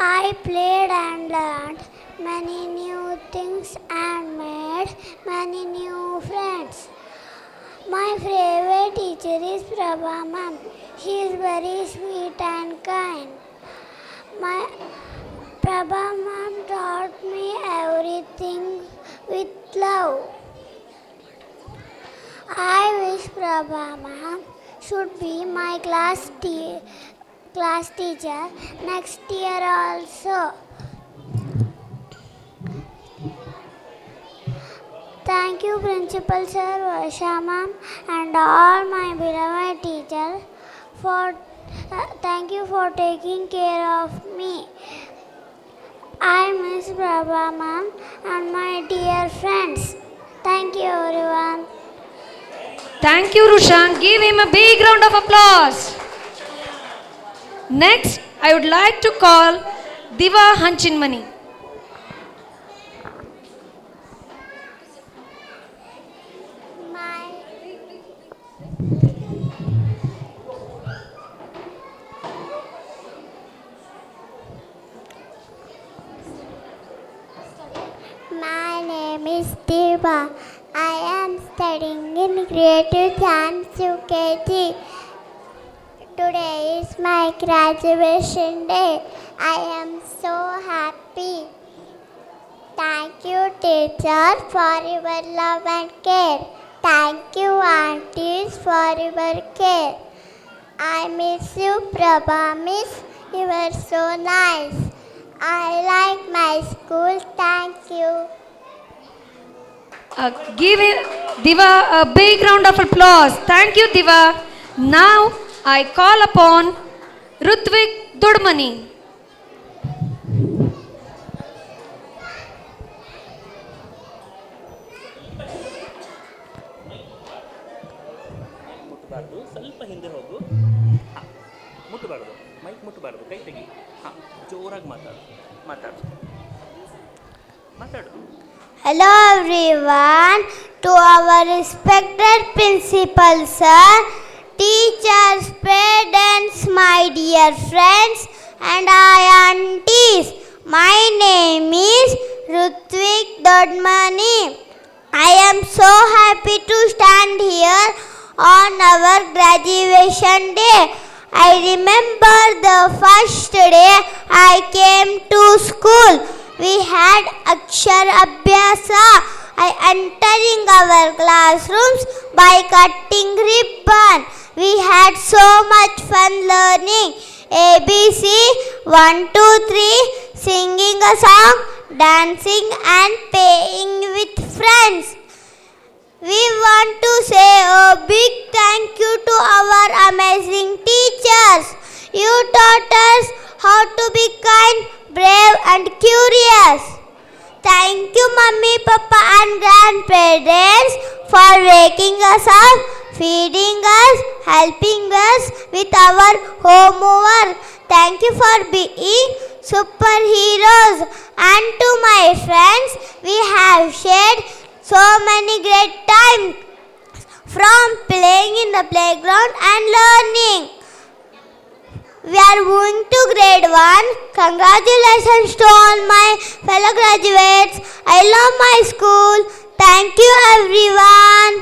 S1: I played and learned many new things and made many new friends. My favorite teacher is Prabha Ma'am. She is very sweet and kind. My Prabha Ma'am taught me everything with love. I wish Prabha Ma'am should be my class teacher next year also. Thank you, Principal Sir, Varsha Ma'am, and all my beloved teachers thank you for taking care of me. I miss Prabha Ma'am and my dear friends. Thank you, everyone.
S8: Thank you, Rushank. Give him a big round of applause. Next, I would like to call Diva Hanchinmani.
S1: My name is Diva. I am studying in Creative Champs UKG. Today is my graduation day. I am so happy. Thank you, teacher, for your love and care. Thank you, aunties, for your care. I miss you, Prabha Miss. You were so nice. I like my school. Thank you.
S8: Give Diva a big round of applause. Thank you, Diva. Now I call upon Rutvik Dudmani.
S3: ಮುಟ್ಟಬಾರ್ದು, ಸ್ವಲ್ಪ ಹಿಂದೆ ಹೋಗು. ಮುಟ್ಟಬಾರ್ದು, mic ಮುಟ್ಟಬಾರ್ದು, ಕೈ ತೆಗಿ. ಹಾಂ, ಜೋರಾಗಿ ಮಾತಾಡು.
S1: Hello everyone, to our respected principal sir, teachers, parents, my dear friends and aunties. My name is Rutvik Dodmani. I am so happy to stand here on our graduation day. I remember the first day I came to school. We had Akshar Abhyasa. I entering our classrooms by cutting ribbon. We had so much fun learning ABC 1 2 3, singing a song, dancing and playing with friends. We want to say a big thank you to our amazing teachers. You taught us how to be kind, brave and curious. Thank you, Mummy, Papa and grandparents for waking us up, feeding us, helping us with our homework. Thank you for being superheroes. And to my friends, we have shared so many great times from playing in the playground and learning. We are moving to grade 1. Congratulations to all my fellow graduates. I love my school. Thank you, everyone.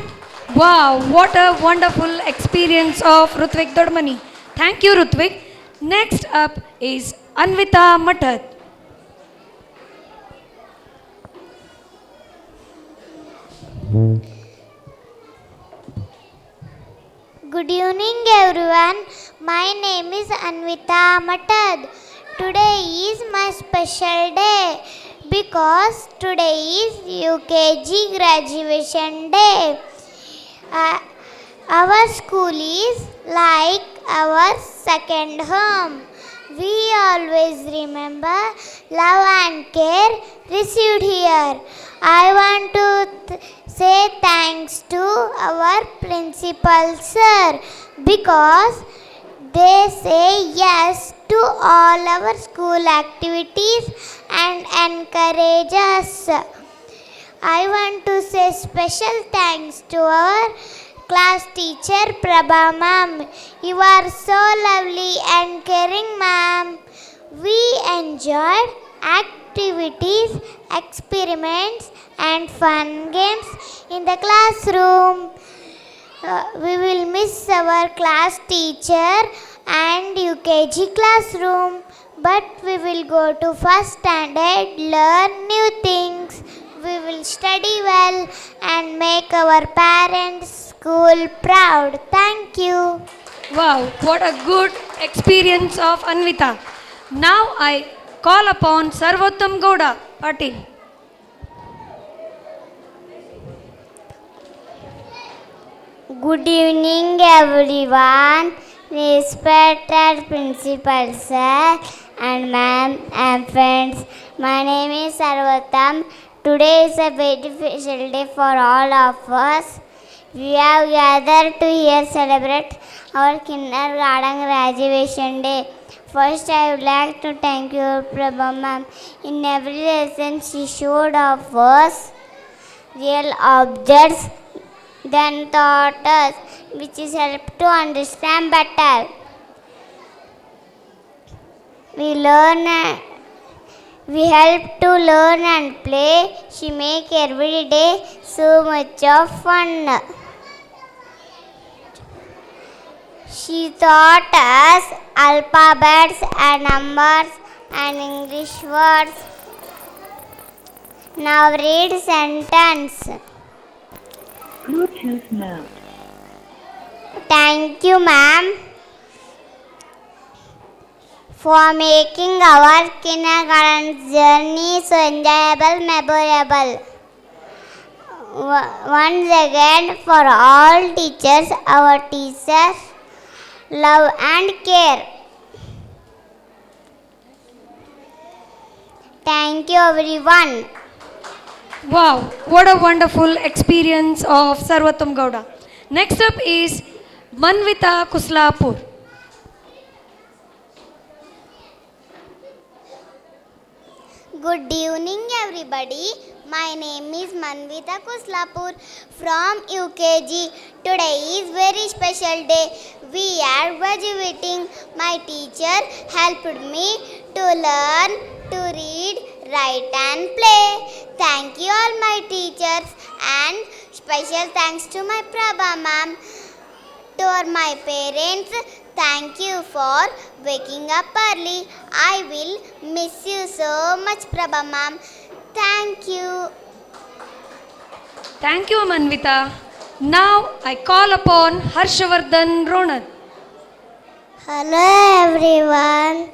S8: Wow, what a wonderful experience of Rutvik Dodmani. Thank you, Rutvik. Next up is Anvita Matat.
S1: My name is Anvita Matad. Today is my special day because today is UKG graduation day. Uh, our school is like our second home. We always remember love and care received here. I want to say thanks to our principal sir because they say yes to all our school activities and encourage us. I want to say special thanks to our class teacher Prabha ma'am. You are so lovely and caring ma'am. We enjoyed activities, experiments and fun games in the classroom. We will miss our class teacher and UKG classroom, but we will go to first standard, learn new things. We will study well and make our parents, school proud. Thank you.
S8: Wow, what a good experience of Anvita. Now I call upon Sarvottam Gowda Patil.
S1: Good evening, everyone. Respected Principal Sir and Ma'am and friends. My name is Sarvattam. Today is a very special day for all of us. We have gathered to here celebrate our kindergarten graduation day. First, I would like to thank you, Prabha Ma'am. In every lesson, she showed of us real objects, then taught us, which is help to understand better. We help to learn and play. She make every day so much of fun. She taught us alphabets and numbers and English words. Now read sentence.
S9: Bluetooth mode.
S1: Thank you, ma'am, for making our kindergarten journey so enjoyable, memorable. Once again, for all teachers, our teachers, love and care. Thank you, everyone.
S8: Wow, what a wonderful experience of Sarvottam Gowda. Next up is Manvita Kuslapur.
S1: Good evening, everybody. My name is Manvita Kuslapur from UKG. Today is very special day. We are graduating. My teacher helped me to learn, to read, write and play. Thank you all my teachers and special thanks to my Prabha ma'am. To my parents, thank you for waking up early. I will miss you so much, Prabha ma'am. Thank you.
S8: Thank you, Manvita. Now I call upon Harshavardhan Ronan.
S1: Hello, everyone.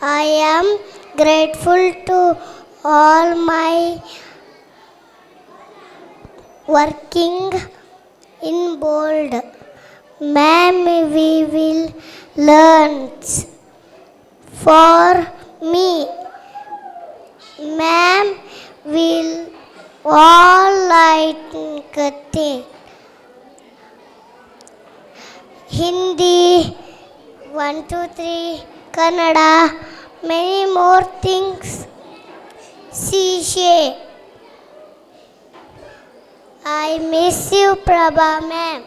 S1: I am grateful to all my working in bold. Ma'am, we will learn for me. Ma'am will all like Hindi, 1, 2, 3, Kannada, many more things. Sishe. I miss you, Prabha ma'am.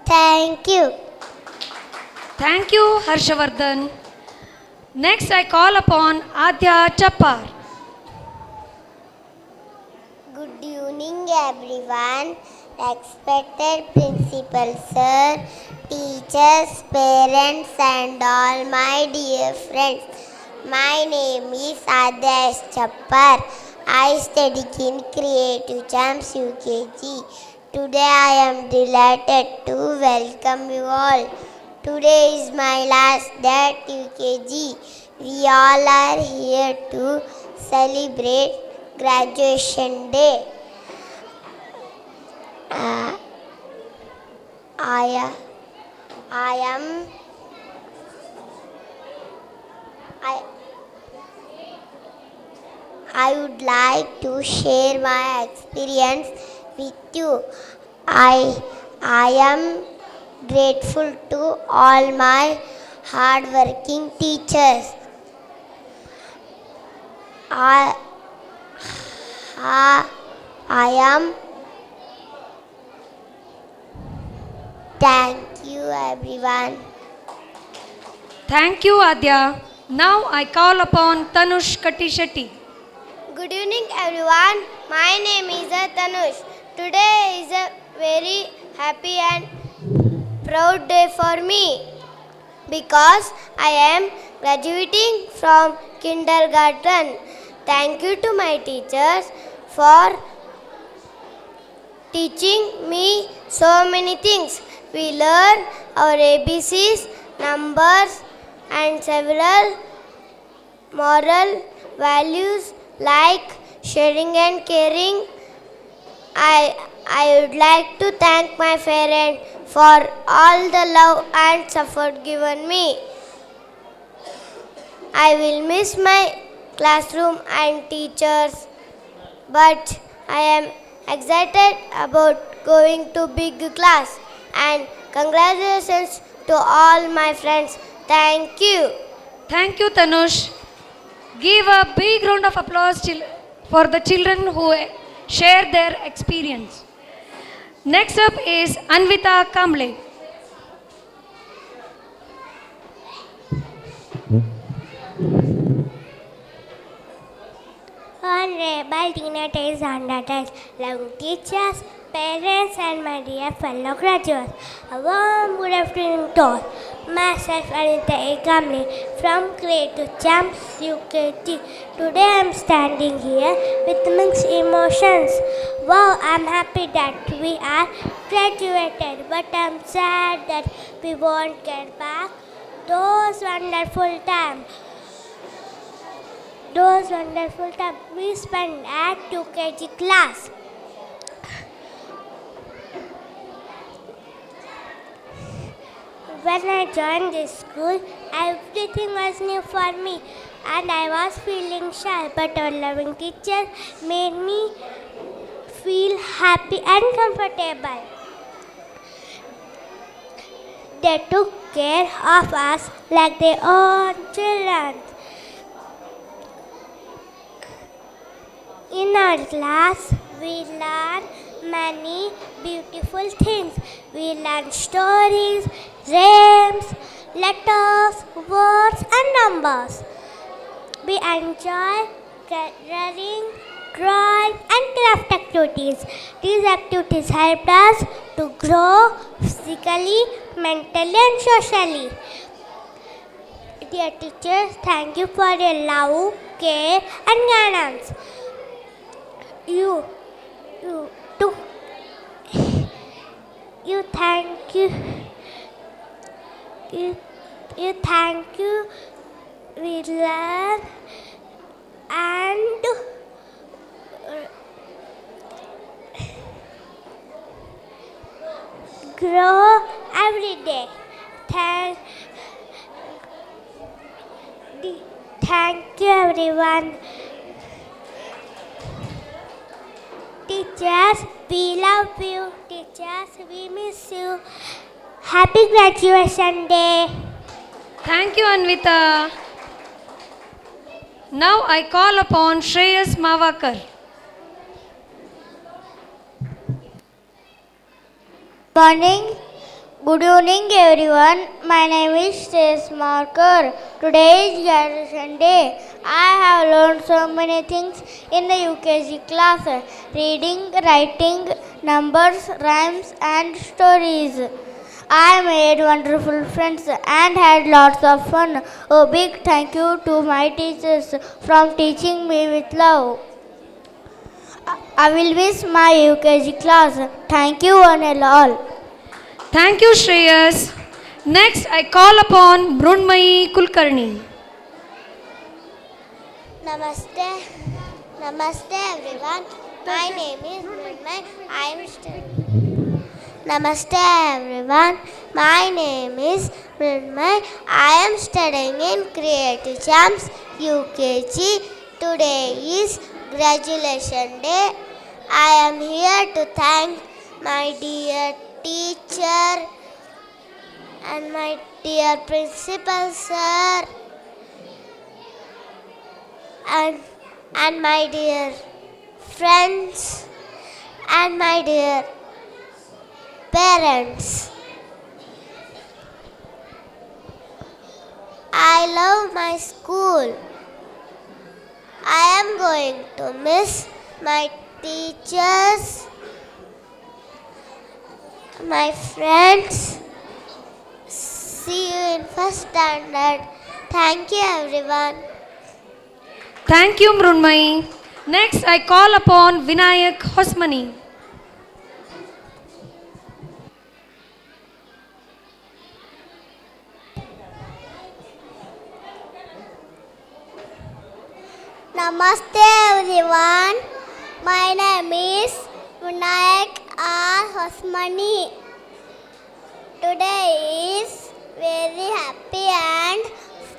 S1: Thank you.
S8: Thank you, Harshavardhan. Next, I call upon Adya Chappar.
S1: Good evening, everyone. Respected Principal Sir, teachers, parents, and all my dear friends. My name is Adya Chappar. I study in Creative Champs UKG. Today I am delighted to welcome you all. Today is my last day at UKG. We all are here to celebrate graduation day. I am I would like to share my experience with you. I am grateful to all my hardworking teachers. I am. Thank you, everyone.
S8: Thank you, Adya. Now I call upon Tanush Kattishetty.
S1: Good evening, everyone. My name is Tanush. Today is a very happy and proud day for me because I am graduating from kindergarten. Thank you to my teachers for teaching me so many things. We learn our ABCs, numbers, and several moral values like sharing and caring. I would like to thank my parents for all the love and support given me. I will miss my classroom and teachers, but I am excited about going to big class, and congratulations to all my friends. Thank you.
S8: Thank you, Tanush. Give a big round of applause for the children who share their experience. Next up is Anvita Kamble.
S1: Honorable dignitaries and adults, loving teachers, parents, and my dear fellow graduates, a warm good afternoon to all. Myself, Anita A. Kamble, from Grade to Champs UKG. Today I am standing here with mixed emotions. Wow, I am happy that we are graduated, but I am sad that we won't get back those wonderful times. Those wonderful times we spent at UKG class. When I joined this school, everything was new for me and I was feeling shy, but our loving teachers made me feel happy and comfortable. They took care of us like their own children. In our class, we learned many beautiful things. We learned stories, rhymes, letters, words, and numbers. We enjoy coloring, drawing, and craft activities. These activities helped us to grow physically, mentally, and socially. Dear teachers, thank you for your love, care, and guidance. You thank you. We learn and grow every day. Thank you, everyone. Teachers, we love you. Teachers, we miss you. Happy graduation day.
S8: Thank you, Anvita. Now I call upon Shreyas Mavakar.
S1: Morning. Good evening, everyone. My name is Shreyas Mavakar. Today is graduation day. I have learned so many things in the UKG class. Reading, writing, numbers, rhymes, and stories. I made wonderful friends and had lots of fun. A big thank you to my teachers for teaching me with love. I will miss my UKG class. Thank you one and all.
S8: Thank you, Shreyas. Next, I call upon Brunmayi Kulkarni.
S1: Namaste. Namaste everyone. My name is Mrinmay. I am studying. Namaste everyone. My name is Mrinmay. I am studying in Creative Champs UKG. Today is graduation day. I am here to thank my dear teacher and my dear principal sir and my dear friends and my dear parents. I love my school. I am going to miss my teachers, my friends. See you in first standard. Thank you everyone.
S8: Thank you, Mrunmayi. Next, I call upon Vinayak Hosmani.
S1: Namaste everyone. My name is Vinayak R. Hosmani. Today is very happy and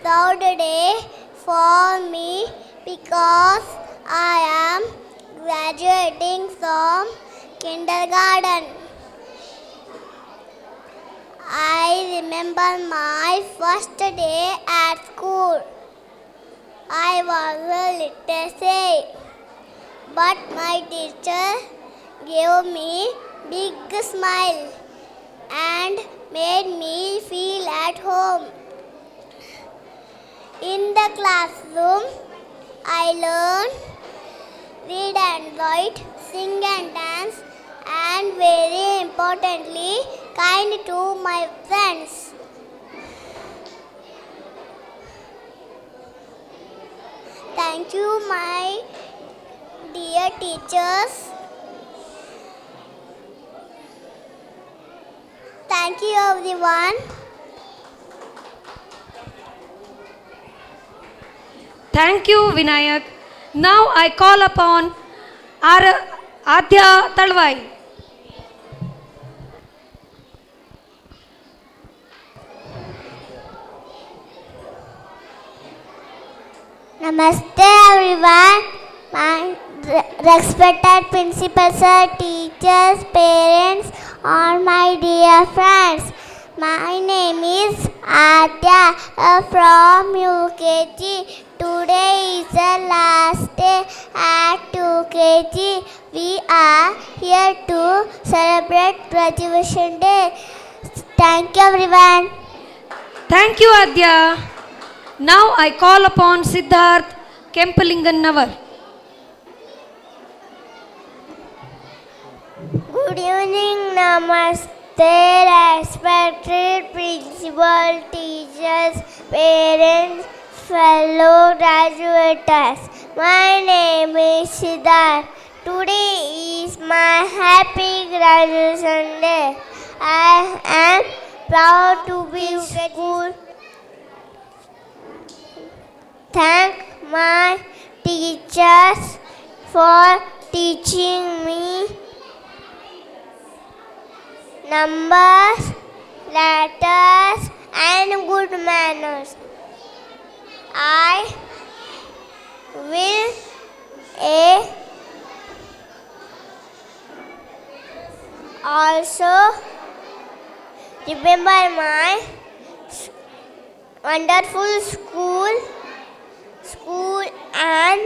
S1: proud day for me because I am graduating from kindergarten. I remember my first day at school. I was a little shy, but my teacher gave me big smile and made me feel at home. In the classroom, I learned read and write, sing and dance, and very importantly, kind to my friends. Thank you, my dear teachers. Thank you, everyone.
S8: Thank you, Vinayak. Now I call upon Adya Talwai.
S1: Namaste everyone. My respected principal sir, teachers, parents, all my dear friends. My name is Adya from UKG. Today is the last day at UKG. We are here to celebrate graduation day. Thank you everyone.
S8: Thank you, Adya. Now I call upon Siddharth Kempalingan Navar.
S1: Good evening, namaste, respected principal, teachers, parents, fellow graduates. My name is Siddharth. Today is my happy graduation day. I am proud to be in school. Thank my teachers for teaching me numbers, letters, and good manners. I will also remember my wonderful school and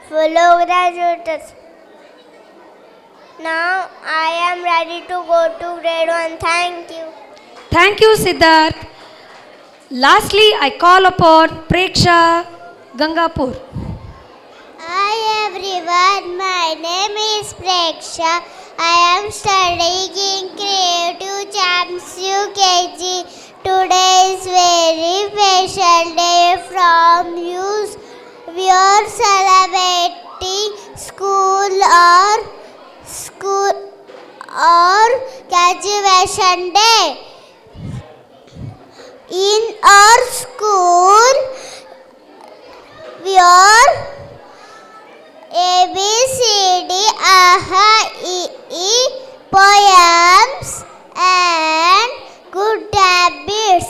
S1: fellow graduates. Now I am ready to go to grade 1. Thank you.
S8: Thank you, Siddharth. Lastly, I call upon Preksha Gangapur.
S1: Hi everyone, my name is Preksha. I am studying in Creative Champs UKG. Today is very special day from you. We are celebrating school or graduation day. In our school, we are ABCD, poems and good habits.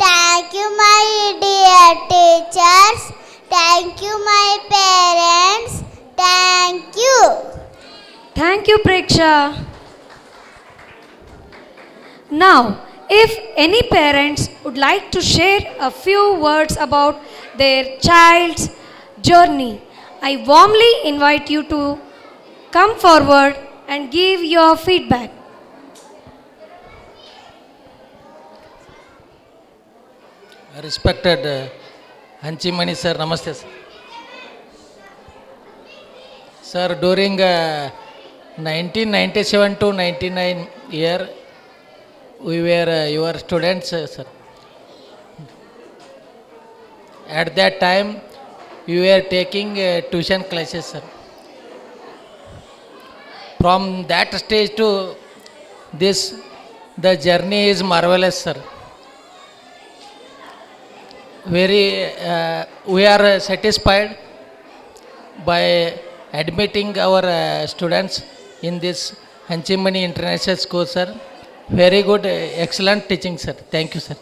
S1: Thank you, my dear teachers. Thank you, my parents. Thank you.
S8: Thank you, Preksha. Now, if any parents would like to share a few words about their child's journey, I warmly invite you to come forward and give your feedback.
S9: Respected Hanchimani sir, namaste sir. Sir, during 1997 to 99 year, we were your students, sir. At that time, we were taking tuition classes, sir. From that stage to this, the journey is marvelous, sir. We are satisfied by admitting our students in this Hanchimani International School, sir. Very good, excellent teaching, sir. Thank you, sir.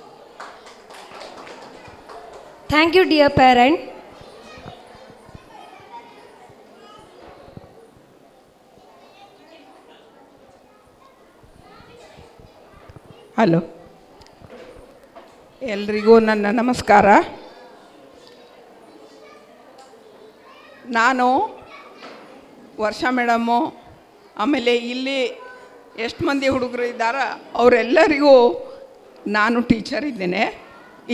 S8: Thank you, dear parent.
S10: Hello, ಎಲ್ರಿಗೂ ನನ್ನ ನಮಸ್ಕಾರ. ನಾನು ವರ್ಷಾ madam, ಆಮೇಲೆ ಇಲ್ಲಿ ಎಷ್ಟು ಮಂದಿ ಹುಡುಗರು ಇದ್ದಾರೋ ಅವರೆಲ್ಲರಿಗೂ ನಾನು ಟೀಚರ್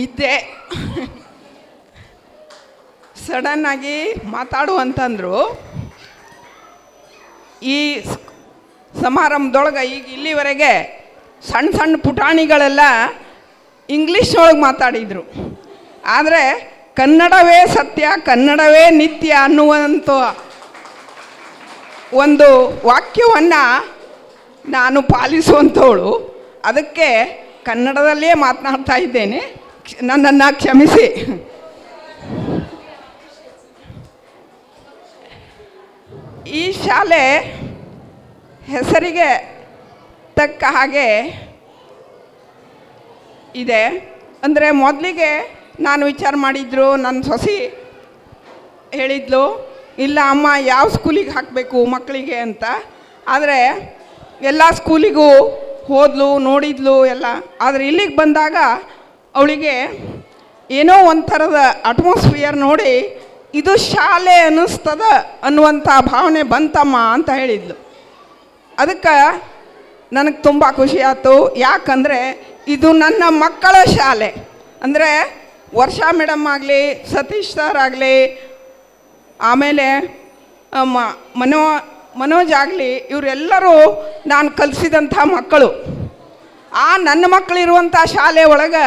S10: ಇದ್ದೆ. ಸಡನ್ನಾಗಿ ಮಾತಾಡು ಅಂತಂದರು. ಈ ಸಮಾರಂಭದೊಳಗೆ ಈಗ ಇಲ್ಲಿವರೆಗೆ ಸಣ್ಣ ಸಣ್ಣ ಪುಟಾಣಿಗಳೆಲ್ಲ ಇಂಗ್ಲೀಷ್ ಒಳಗೆ ಮಾತಾಡಿದರು. ಆದರೆ ಕನ್ನಡವೇ ಸತ್ಯ, ಕನ್ನಡವೇ ನಿತ್ಯ ಅನ್ನುವಂಥ ಒಂದು ವಾಕ್ಯವನ್ನು ನಾನು ಪಾಲಿಸುವಂಥವಳು. ಅದಕ್ಕೆ ಕನ್ನಡದಲ್ಲೇ ಮಾತನಾಡ್ತಾ ಇದ್ದೇನೆ, ನನ್ನನ್ನು ಕ್ಷಮಿಸಿ. ಈ ಶಾಲೆ ಹೆಸರಿಗೆ ತಕ್ಕ ಹಾಗೆ ಇದೆ. ಅಂದರೆ ಮೊದಲಿಗೆ ನಾನು ವಿಚಾರ ಮಾಡಿದ್ರು, ನನ್ನ ಸೊಸೆ ಹೇಳಿದ್ಲು, ಇಲ್ಲ ಅಮ್ಮ ಯಾವ ಸ್ಕೂಲಿಗೆ ಹಾಕಬೇಕು ಮಕ್ಕಳಿಗೆ ಅಂತ. ಆದರೆ ಎಲ್ಲ ಸ್ಕೂಲಿಗೂ ಹೋದ್ಲು, ನೋಡಿದ್ಲು ಎಲ್ಲ. ಆದರೆ ಇಲ್ಲಿಗೆ ಬಂದಾಗ ಅವಳಿಗೆ ಏನೋ ಒಂಥರದ ಅಟ್ಮಾಸ್ಫಿಯರ್ ನೋಡಿ ಇದು ಶಾಲೆ ಅನ್ನಿಸ್ತದ ಅನ್ನುವಂಥ ಭಾವನೆ ಬಂತಮ್ಮ ಅಂತ ಹೇಳಿದ್ಲು. ಅದಕ್ಕೆ ನನಗೆ ತುಂಬ ಖುಷಿ ಆಯ್ತು. ಯಾಕಂದರೆ ಇದು ನನ್ನ ಮಕ್ಕಳ ಶಾಲೆ. ಅಂದರೆ ವರ್ಷಾ ಮೇಡಮ್ ಆಗಲಿ, ಸತೀಶ್ ಸರ್ ಆಗಲಿ, ಆಮೇಲೆ ಮನೋಜ್ ಆಗಲಿ, ಇವರೆಲ್ಲರೂ ನಾನು ಕಲಿಸಿದಂಥ ಮಕ್ಕಳು. ನನ್ನ ಮಕ್ಕಳಿರುವಂಥ ಶಾಲೆ ಒಳಗೆ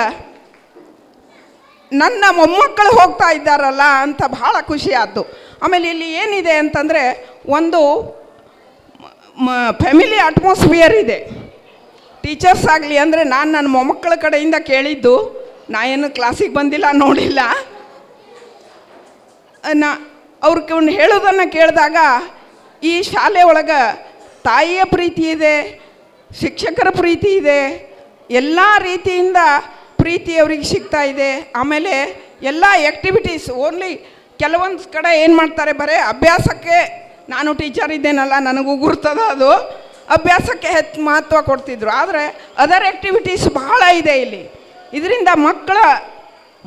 S10: ನನ್ನ ಮೊಮ್ಮಕ್ಕಳು ಹೋಗ್ತಾ ಇದ್ದಾರಲ್ಲ ಅಂತ ಭಾಳ ಖುಷಿ ಆಯ್ತು. ಆಮೇಲೆ ಇಲ್ಲಿ ಏನಿದೆ ಅಂತಂದರೆ ಒಂದು ಫ್ಯಾಮಿಲಿ ಅಟ್ಮಾಸ್ಫಿಯರ್ ಇದೆ. ಟೀಚರ್ಸ್ ಆಗಲಿ ಅಂದರೆ ನಾನು ನನ್ನ ಮೊಮ್ಮಕ್ಕಳ ಕಡೆಯಿಂದ ಕೇಳಿದ್ದು, ನಾ ಏನು ಕ್ಲಾಸಿಗೆ ಬಂದಿಲ್ಲ, ನೋಡಿಲ್ಲ. ಅವ್ರಿಗೆ ಹೇಳೋದನ್ನು ಕೇಳಿದಾಗ ಈ ಶಾಲೆ ಒಳಗೆ ತಾಯಿಯ ಪ್ರೀತಿ ಇದೆ, ಶಿಕ್ಷಕರ ಪ್ರೀತಿ ಇದೆ, ಎಲ್ಲ ರೀತಿಯಿಂದ ಪ್ರೀತಿ ಅವ್ರಿಗೆ ಸಿಗ್ತಾ ಇದೆ. ಆಮೇಲೆ ಎಲ್ಲ ಆ್ಯಕ್ಟಿವಿಟೀಸ್ ಓನ್ಲಿ ಕೆಲವೊಂದು ಕಡೆ ಏನು ಮಾಡ್ತಾರೆ, ಬರೀ ಅಭ್ಯಾಸಕ್ಕೆ, ನಾನು ಟೀಚರ್ ಇದ್ದೇನಲ್ಲ ನನಗೂ ಗುರ್ತದ ಅದು, ಅಭ್ಯಾಸಕ್ಕೆ ಹೆಚ್ಚು ಮಹತ್ವ ಕೊಡ್ತಿದ್ರು. ಆದರೆ ಅದರ್ ಆ್ಯಕ್ಟಿವಿಟೀಸ್ ಬಹಳ ಇದೆ ಇಲ್ಲಿ. ಇದರಿಂದ ಮಕ್ಕಳ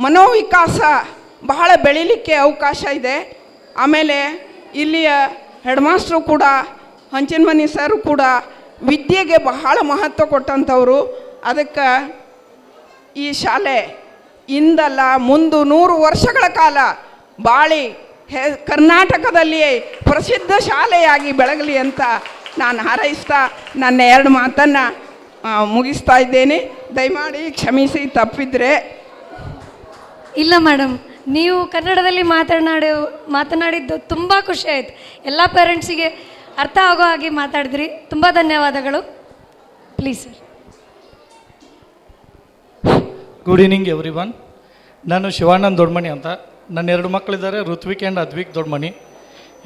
S10: ಮನೋವಿಕಾಸ ಬಹಳ ಬೆಳೀಲಿಕ್ಕೆ ಅವಕಾಶ ಇದೆ. ಆಮೇಲೆ ಇಲ್ಲಿಯ ಹೆಡ್ ಮಾಸ್ಟ್ರು ಕೂಡ, ಹಂಚಿನಮನಿ ಸರು ಕೂಡ ವಿದ್ಯೆಗೆ ಬಹಳ ಮಹತ್ವ ಕೊಟ್ಟಂಥವ್ರು. ಅದಕ್ಕೆ ಈ ಶಾಲೆ ಇಂದಲ್ಲ ಮುಂದೆ 100 ವರ್ಷಗಳ ಕಾಲ ಬಾಳಿ ಕರ್ನಾಟಕದಲ್ಲಿಯೇ ಪ್ರಸಿದ್ಧ ಶಾಲೆಯಾಗಿ ಬೆಳಗಲಿ ಅಂತ ನಾನು ಹಾರೈಸ್ತಾ ನನ್ನ 2 ಮಾತನ್ನು ಮುಗಿಸ್ತಾ ಇದ್ದೇನೆ. ದಯಮಾಡಿ ಕ್ಷಮಿಸಿ ತಪ್ಪಿದರೆ.
S8: ಇಲ್ಲ ಮೇಡಮ್, ನೀವು ಕನ್ನಡದಲ್ಲಿ ಮಾತನಾಡಿದ್ದು ತುಂಬ ಖುಷಿ ಆಯಿತು. ಎಲ್ಲ ಪೇರೆಂಟ್ಸಿಗೆ ಅರ್ಥ ಆಗೋ ಹಾಗೆ ಮಾತಾಡಿದ್ರಿ. ತುಂಬ ಧನ್ಯವಾದಗಳು. Please sir.
S11: Good evening every one. ನಾನು ಶಿವಾನಂದ್ ದೊಡ್ಮಣಿ ಅಂತ. ನನ್ನ 2 ಮಕ್ಕಳಿದ್ದಾರೆ, ಋತ್ವಿಕ್ ಆ್ಯಂಡ್ ಅದ್ವಿಕ್ ದೊಡ್ಮಣಿ.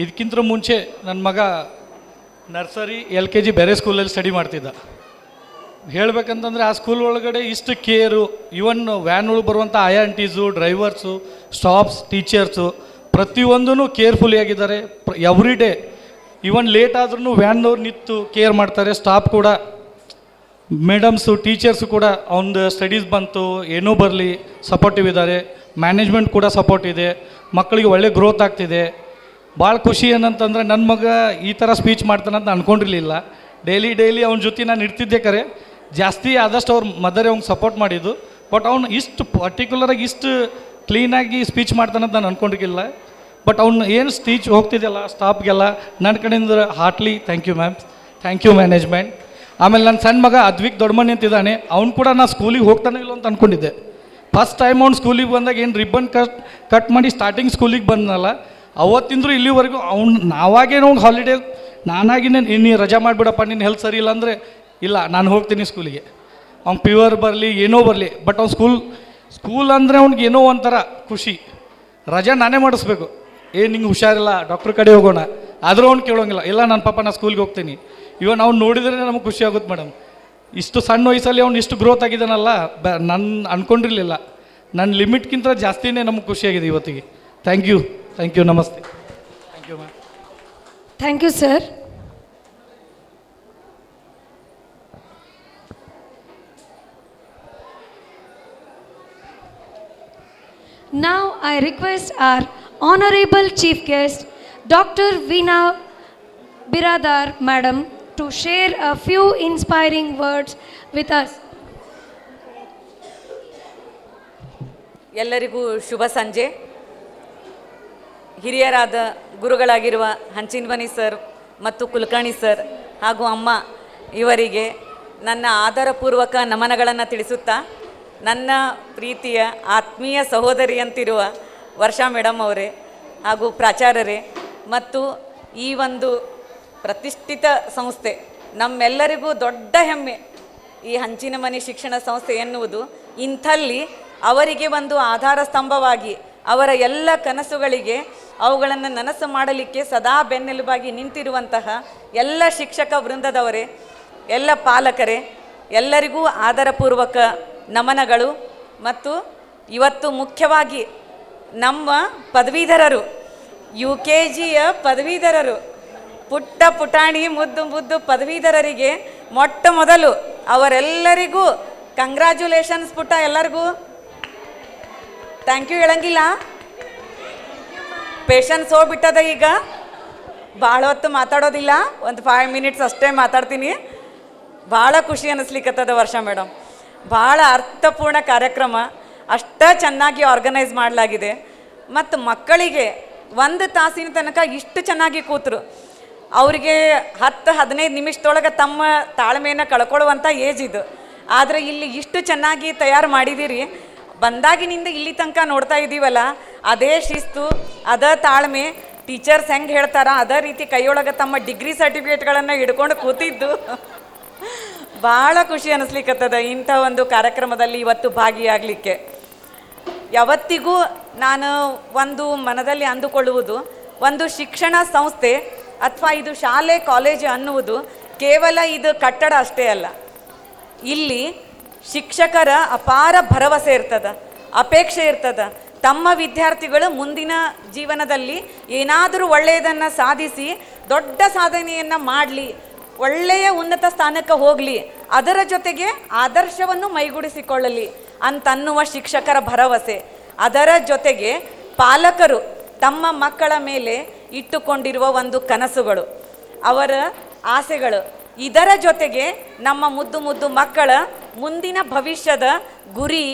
S11: ಇದಕ್ಕಿಂತ ಮುಂಚೆ ನನ್ನ ಮಗ ನರ್ಸರಿ LKG ಬೇರೆ ಸ್ಕೂಲಲ್ಲಿ ಸ್ಟಡಿ ಮಾಡ್ತಿದ್ದ. ಹೇಳಬೇಕಂತಂದರೆ ಆ ಸ್ಕೂಲ್ ಒಳಗಡೆ ಇಷ್ಟು ಕೇರು, ಇವನ್ ವ್ಯಾನ್ ಒಳಗೆ ಬರುವಂಥ ಆಯಾ ಆಂಟೀಸು, ಡ್ರೈವರ್ಸು, ಸ್ಟಾಫ್ಸ್, ಟೀಚರ್ಸು ಪ್ರತಿಯೊಂದೂ ಕೇರ್ಫುಲಿ ಆಗಿದ್ದಾರೆ. ಎವ್ರಿ ಡೇ ಇವನ್ ಲೇಟ್ ಆದ್ರೂ ವ್ಯಾನ್ನವ್ರು ನಿಂತು ಕೇರ್ ಮಾಡ್ತಾರೆ. ಸ್ಟಾಫ್ ಕೂಡ, ಮೇಡಮ್ಸು, ಟೀಚರ್ಸು ಕೂಡ ಅವ್ನದು ಸ್ಟಡೀಸ್ ಬಂತು ಏನೂ ಬರಲಿ ಸಪೋರ್ಟಿವ್ ಇದ್ದಾರೆ. ಮ್ಯಾನೇಜ್ಮೆಂಟ್ ಕೂಡ ಸಪೋರ್ಟ್ ಇದೆ. ಮಕ್ಕಳಿಗೆ ಒಳ್ಳೆ ಗ್ರೋತ್ ಆಗ್ತಿದೆ. ಭಾಳ ಖುಷಿ ಏನಂತಂದರೆ ನನ್ನ ಮಗ ಈ ಥರ ಸ್ಪೀಚ್ ಮಾಡ್ತಾನಂತ ಅಂದ್ಕೊಂಡಿರಲಿಲ್ಲ. ಡೈಲಿ ಅವ್ನ ಜೊತೆ ನಾನು ಇರ್ತಿದ್ದೆ. ಕರೆ ಜಾಸ್ತಿ ಆದಷ್ಟು ಅವ್ರ ಮದರೇ ಅವ್ನಿಗೆ ಸಪೋರ್ಟ್ ಮಾಡಿದ್ದು. ಬಟ್ ಅವ್ನು ಇಷ್ಟು ಪರ್ಟಿಕ್ಯುಲರಾಗಿ ಇಷ್ಟು ಕ್ಲೀನಾಗಿ ಸ್ಪೀಚ್ ಮಾಡ್ತಾನಂತ ನಾನು ಅಂದ್ಕೊಂಡಿರಲಿಲ್ಲ. ಬಟ್ ಅವ್ನು ಏನು ಸ್ಪೀಚ್ ಹೋಗ್ತಿದ್ದೆಲ್ಲ ಸ್ಟಾಫ್ಗೆಲ್ಲ ನನ್ನ ಕಡೆಯಿಂದ heartly thank you ma'am, thank you management. ಆಮೇಲೆ ನನ್ನ ಸಣ್ಣ ಮಗ ಅದ್ವಿಕ್ ದೊಡ್ಮಣಿ ಅಂತಿದ್ದಾನೆ. ಅವ್ನು ಕೂಡ ನಾನು ಸ್ಕೂಲಿಗೆ ಹೋಗ್ತಾನೆ ಇಲ್ಲ ಅಂತ ಅಂದ್ಕೊಂಡಿದ್ದೆ. ಫಸ್ಟ್ ಟೈಮ್ ಅವ್ನು ಸ್ಕೂಲಿಗೆ ಬಂದಾಗ ಏನು ರಿಬ್ಬನ್ ಕಟ್ ಮಾಡಿ ಸ್ಟಾರ್ಟಿಂಗ್ ಸ್ಕೂಲಿಗೆ ಬಂದನಲ್ಲ, ಅವತ್ತಿಂದ್ರೂ ಇಲ್ಲಿವರೆಗೂ ನಾವಾಗೇನೋ ಅವ್ನು ಹಾಲಿಡೇ ನಾನಾಗಿನೇ ನೀನು ರಜಾ ಮಾಡಿಬಿಡಪ್ಪ, ನಿನ್ನ ಹೆಲ್ತ್ ಸರಿ ಇಲ್ಲ ಅಂದರೆ ಇಲ್ಲ ನಾನು ಹೋಗ್ತೀನಿ ಸ್ಕೂಲಿಗೆ. ಅವ್ನು ಪ್ಯೂರ್ ಬರಲಿ ಏನೋ ಬರಲಿ, ಬಟ್ ಅವ್ನು ಸ್ಕೂಲ್ ಅಂದರೆ ಅವ್ನಿಗೆ ಏನೋ ಒಂಥರ ಖುಷಿ. ರಜಾ ನಾನೇ ಮಾಡಿಸ್ಬೇಕು. ನಿಂಗೆ ಹುಷಾರಿಲ್ಲ ಡಾಕ್ಟ್ರ್ ಕಡೆ ಹೋಗೋಣ, ಆದರೂ ಅವ್ನು ಕೇಳೋಂಗಿಲ್ಲ. ಇಲ್ಲ ನನ್ನ ಪಾಪ ನಾನು ಸ್ಕೂಲ್ಗೆ ಹೋಗ್ತೀನಿ. ಇವನ್ ಅವ್ನು ನೋಡಿದ್ರೆ ನಮಗೆ ಖುಷಿ ಆಗುತ್ತೆ ಮೇಡಮ್. ಇಷ್ಟು ಸಣ್ಣ ವಯಸ್ಸಲ್ಲಿ ಅವ್ನು ಇಷ್ಟು ಗ್ರೋತ್ ಆಗಿದ್ದಾನಲ್ಲ, ನನ್ನ ಅಂದ್ಕೊಂಡಿರಲಿಲ್ಲ. ನನ್ನ ಲಿಮಿಟ್ಗಿಂತ ಜಾಸ್ತಿನೇ ನಮಗೆ ಖುಷಿಯಾಗಿದೆ ಇವತ್ತಿಗೆ. ಥ್ಯಾಂಕ್ ಯು, ನಮಸ್ತೆ. Thank you ma'am.
S8: Thank you sir. Now I request our Honorable Chief Guest, Dr. Veena Biradar Madam, to share a few inspiring words with us.
S12: ಎಲ್ಲರಿಗೂ ಶುಭ ಸಂಜೆ. ಹಿರಿಯರಾದ ಗುರುಗಳಾಗಿರುವ ಹಂಚಿನಮನಿ ಸರ್ ಮತ್ತು ಕುಲಕರ್ಣಿ ಸರ್ ಹಾಗೂ ಅಮ್ಮ ಇವರಿಗೆ ನನ್ನ ಆದರಪೂರ್ವಕ ನಮನಗಳನ್ನು ತಿಳಿಸುತ್ತಾ, ನನ್ನ ಪ್ರೀತಿಯ ಆತ್ಮೀಯ ಸಹೋದರಿಯಂತಿರುವ ವರ್ಷಾ ಮೇಡಮ್ ಅವರೇ ಹಾಗೂ ಪ್ರಾಚಾರ್ಯರೇ ಮತ್ತು ಈ ಒಂದು ಪ್ರತಿಷ್ಠಿತ ಸಂಸ್ಥೆ ನಮ್ಮೆಲ್ಲರಿಗೂ ದೊಡ್ಡ ಹೆಮ್ಮೆ. ಈ ಹಂಚಿನಮನಿ ಶಿಕ್ಷಣ ಸಂಸ್ಥೆ ಎನ್ನುವುದು ಇಂಥಲ್ಲಿ ಅವರಿಗೆ ಒಂದು ಆಧಾರ ಸ್ತಂಭವಾಗಿ, ಅವರ ಎಲ್ಲ ಕನಸುಗಳಿಗೆ ಅವುಗಳನ್ನು ನನಸು ಮಾಡಲಿಕ್ಕೆ ಸದಾ ಬೆನ್ನೆಲುಬಾಗಿ ನಿಂತಿರುವಂತಹ ಎಲ್ಲ ಶಿಕ್ಷಕ ವೃಂದದವರೇ, ಎಲ್ಲ ಪಾಲಕರೇ, ಎಲ್ಲರಿಗೂ ಆದರಪೂರ್ವಕ ನಮನಗಳು. ಮತ್ತು ಇವತ್ತು ಮುಖ್ಯವಾಗಿ ನಮ್ಮ ಪದವೀಧರರು, UKGಯ ಪದವೀಧರರು, ಪುಟ್ಟ ಪುಟಾಣಿ ಮುದ್ದು ಪದವೀಧರರಿಗೆ ಮೊಟ್ಟ ಮೊದಲು ಅವರೆಲ್ಲರಿಗೂ ಕಂಗ್ರ್ಯಾಚುಲೇಷನ್ಸ್. ಪುಟ್ಟ ಎಲ್ಲರಿಗೂ ಥ್ಯಾಂಕ್ ಯು ಹೇಳಂಗಿಲ್ಲ, ಪೇಷನ್ಸ್ ಹೋಗ್ಬಿಟ್ಟದ. ಈಗ ಭಾಳ ಹೊತ್ತು ಮಾತಾಡೋದಿಲ್ಲ, ಒಂದು 5 ಮಿನಿಟ್ಸ್ ಅಷ್ಟೇ ಮಾತಾಡ್ತೀನಿ. ಭಾಳ ಖುಷಿ ಅನ್ನಿಸ್ಲಿಕ್ಕತ್ತದ ವರ್ಷ ಮೇಡಮ್. ಭಾಳ ಅರ್ಥಪೂರ್ಣ ಕಾರ್ಯಕ್ರಮ, ಅಷ್ಟೇ ಚೆನ್ನಾಗಿ ಆರ್ಗನೈಸ್ ಮಾಡಲಾಗಿದೆ. ಮತ್ತು ಮಕ್ಕಳಿಗೆ 1 ತಾಸಿನ ತನಕ ಇಷ್ಟು ಚೆನ್ನಾಗಿ ಕೂತರು. ಅವರಿಗೆ 10-15 ನಿಮಿಷದೊಳಗೆ ತಮ್ಮ ತಾಳ್ಮೆಯನ್ನು ಕಳ್ಕೊಳ್ಳುವಂಥ ಏಜ್ ಇದು. ಆದರೆ ಇಲ್ಲಿ ಇಷ್ಟು ಚೆನ್ನಾಗಿ ತಯಾರು ಮಾಡಿದ್ದೀರಿ. ಬಂದಾಗಿನಿಂದ ಇಲ್ಲಿ ತನಕ ನೋಡ್ತಾ ಇದ್ದೀವಲ್ಲ, ಅದೇ ಶಿಸ್ತು, ಅದೇ ತಾಳ್ಮೆ, ಟೀಚರ್ಸ್ ಹೆಂಗೆ ಹೇಳ್ತಾರ ಅದೇ ರೀತಿ ಕೈಯೊಳಗೆ ತಮ್ಮ ಡಿಗ್ರಿ ಸರ್ಟಿಫಿಕೇಟ್ಗಳನ್ನು ಹಿಡ್ಕೊಂಡು ಕೂತಿದ್ದು ಭಾಳ ಖುಷಿ ಅನ್ನಿಸ್ಲಿಕ್ಕತ್ತದ ಇಂಥ ಒಂದು ಕಾರ್ಯಕ್ರಮದಲ್ಲಿ ಇವತ್ತು ಭಾಗಿಯಾಗಲಿಕ್ಕೆ. ಯಾವತ್ತಿಗೂ ನಾನು ಒಂದು ಮನದಲ್ಲಿ ಅಂದುಕೊಳ್ಳುವುದು, ಒಂದು ಶಿಕ್ಷಣ ಸಂಸ್ಥೆ ಅಥವಾ ಇದು ಶಾಲೆ ಕಾಲೇಜು ಅನ್ನುವುದು ಕೇವಲ ಇದು ಕಟ್ಟಡ ಅಷ್ಟೇ ಅಲ್ಲ. ಇಲ್ಲಿ ಶಿಕ್ಷಕರ ಅಪಾರ ಭರವಸೆ ಇರ್ತದೆ, ಅಪೇಕ್ಷೆ ಇರ್ತದೆ. ತಮ್ಮ ವಿದ್ಯಾರ್ಥಿಗಳು ಮುಂದಿನ ಜೀವನದಲ್ಲಿ ಏನಾದರೂ ಒಳ್ಳೆಯದನ್ನು ಸಾಧಿಸಿ ದೊಡ್ಡ ಸಾಧನೆಯನ್ನು ಮಾಡಲಿ, ಒಳ್ಳೆಯ ಉನ್ನತ ಸ್ಥಾನಕ್ಕೆ ಹೋಗಲಿ, ಅದರ ಜೊತೆಗೆ ಆದರ್ಶವನ್ನು ಮೈಗೂಡಿಸಿಕೊಳ್ಳಲಿ ಅಂತನ್ನುವ ಶಿಕ್ಷಕರ ಭರವಸೆ. ಅದರ ಜೊತೆಗೆ ಪಾಲಕರು ತಮ್ಮ ಮಕ್ಕಳ ಮೇಲೆ ಇಟ್ಟುಕೊಂಡಿರುವ ಒಂದು ಕನಸುಗಳು, ಅವರ ಆಸೆಗಳು, ಇದರ ಜೊತೆಗೆ ನಮ್ಮ ಮುದ್ದು ಮಕ್ಕಳ ಮುಂದಿನ ಭವಿಷ್ಯದ ಗುರಿ,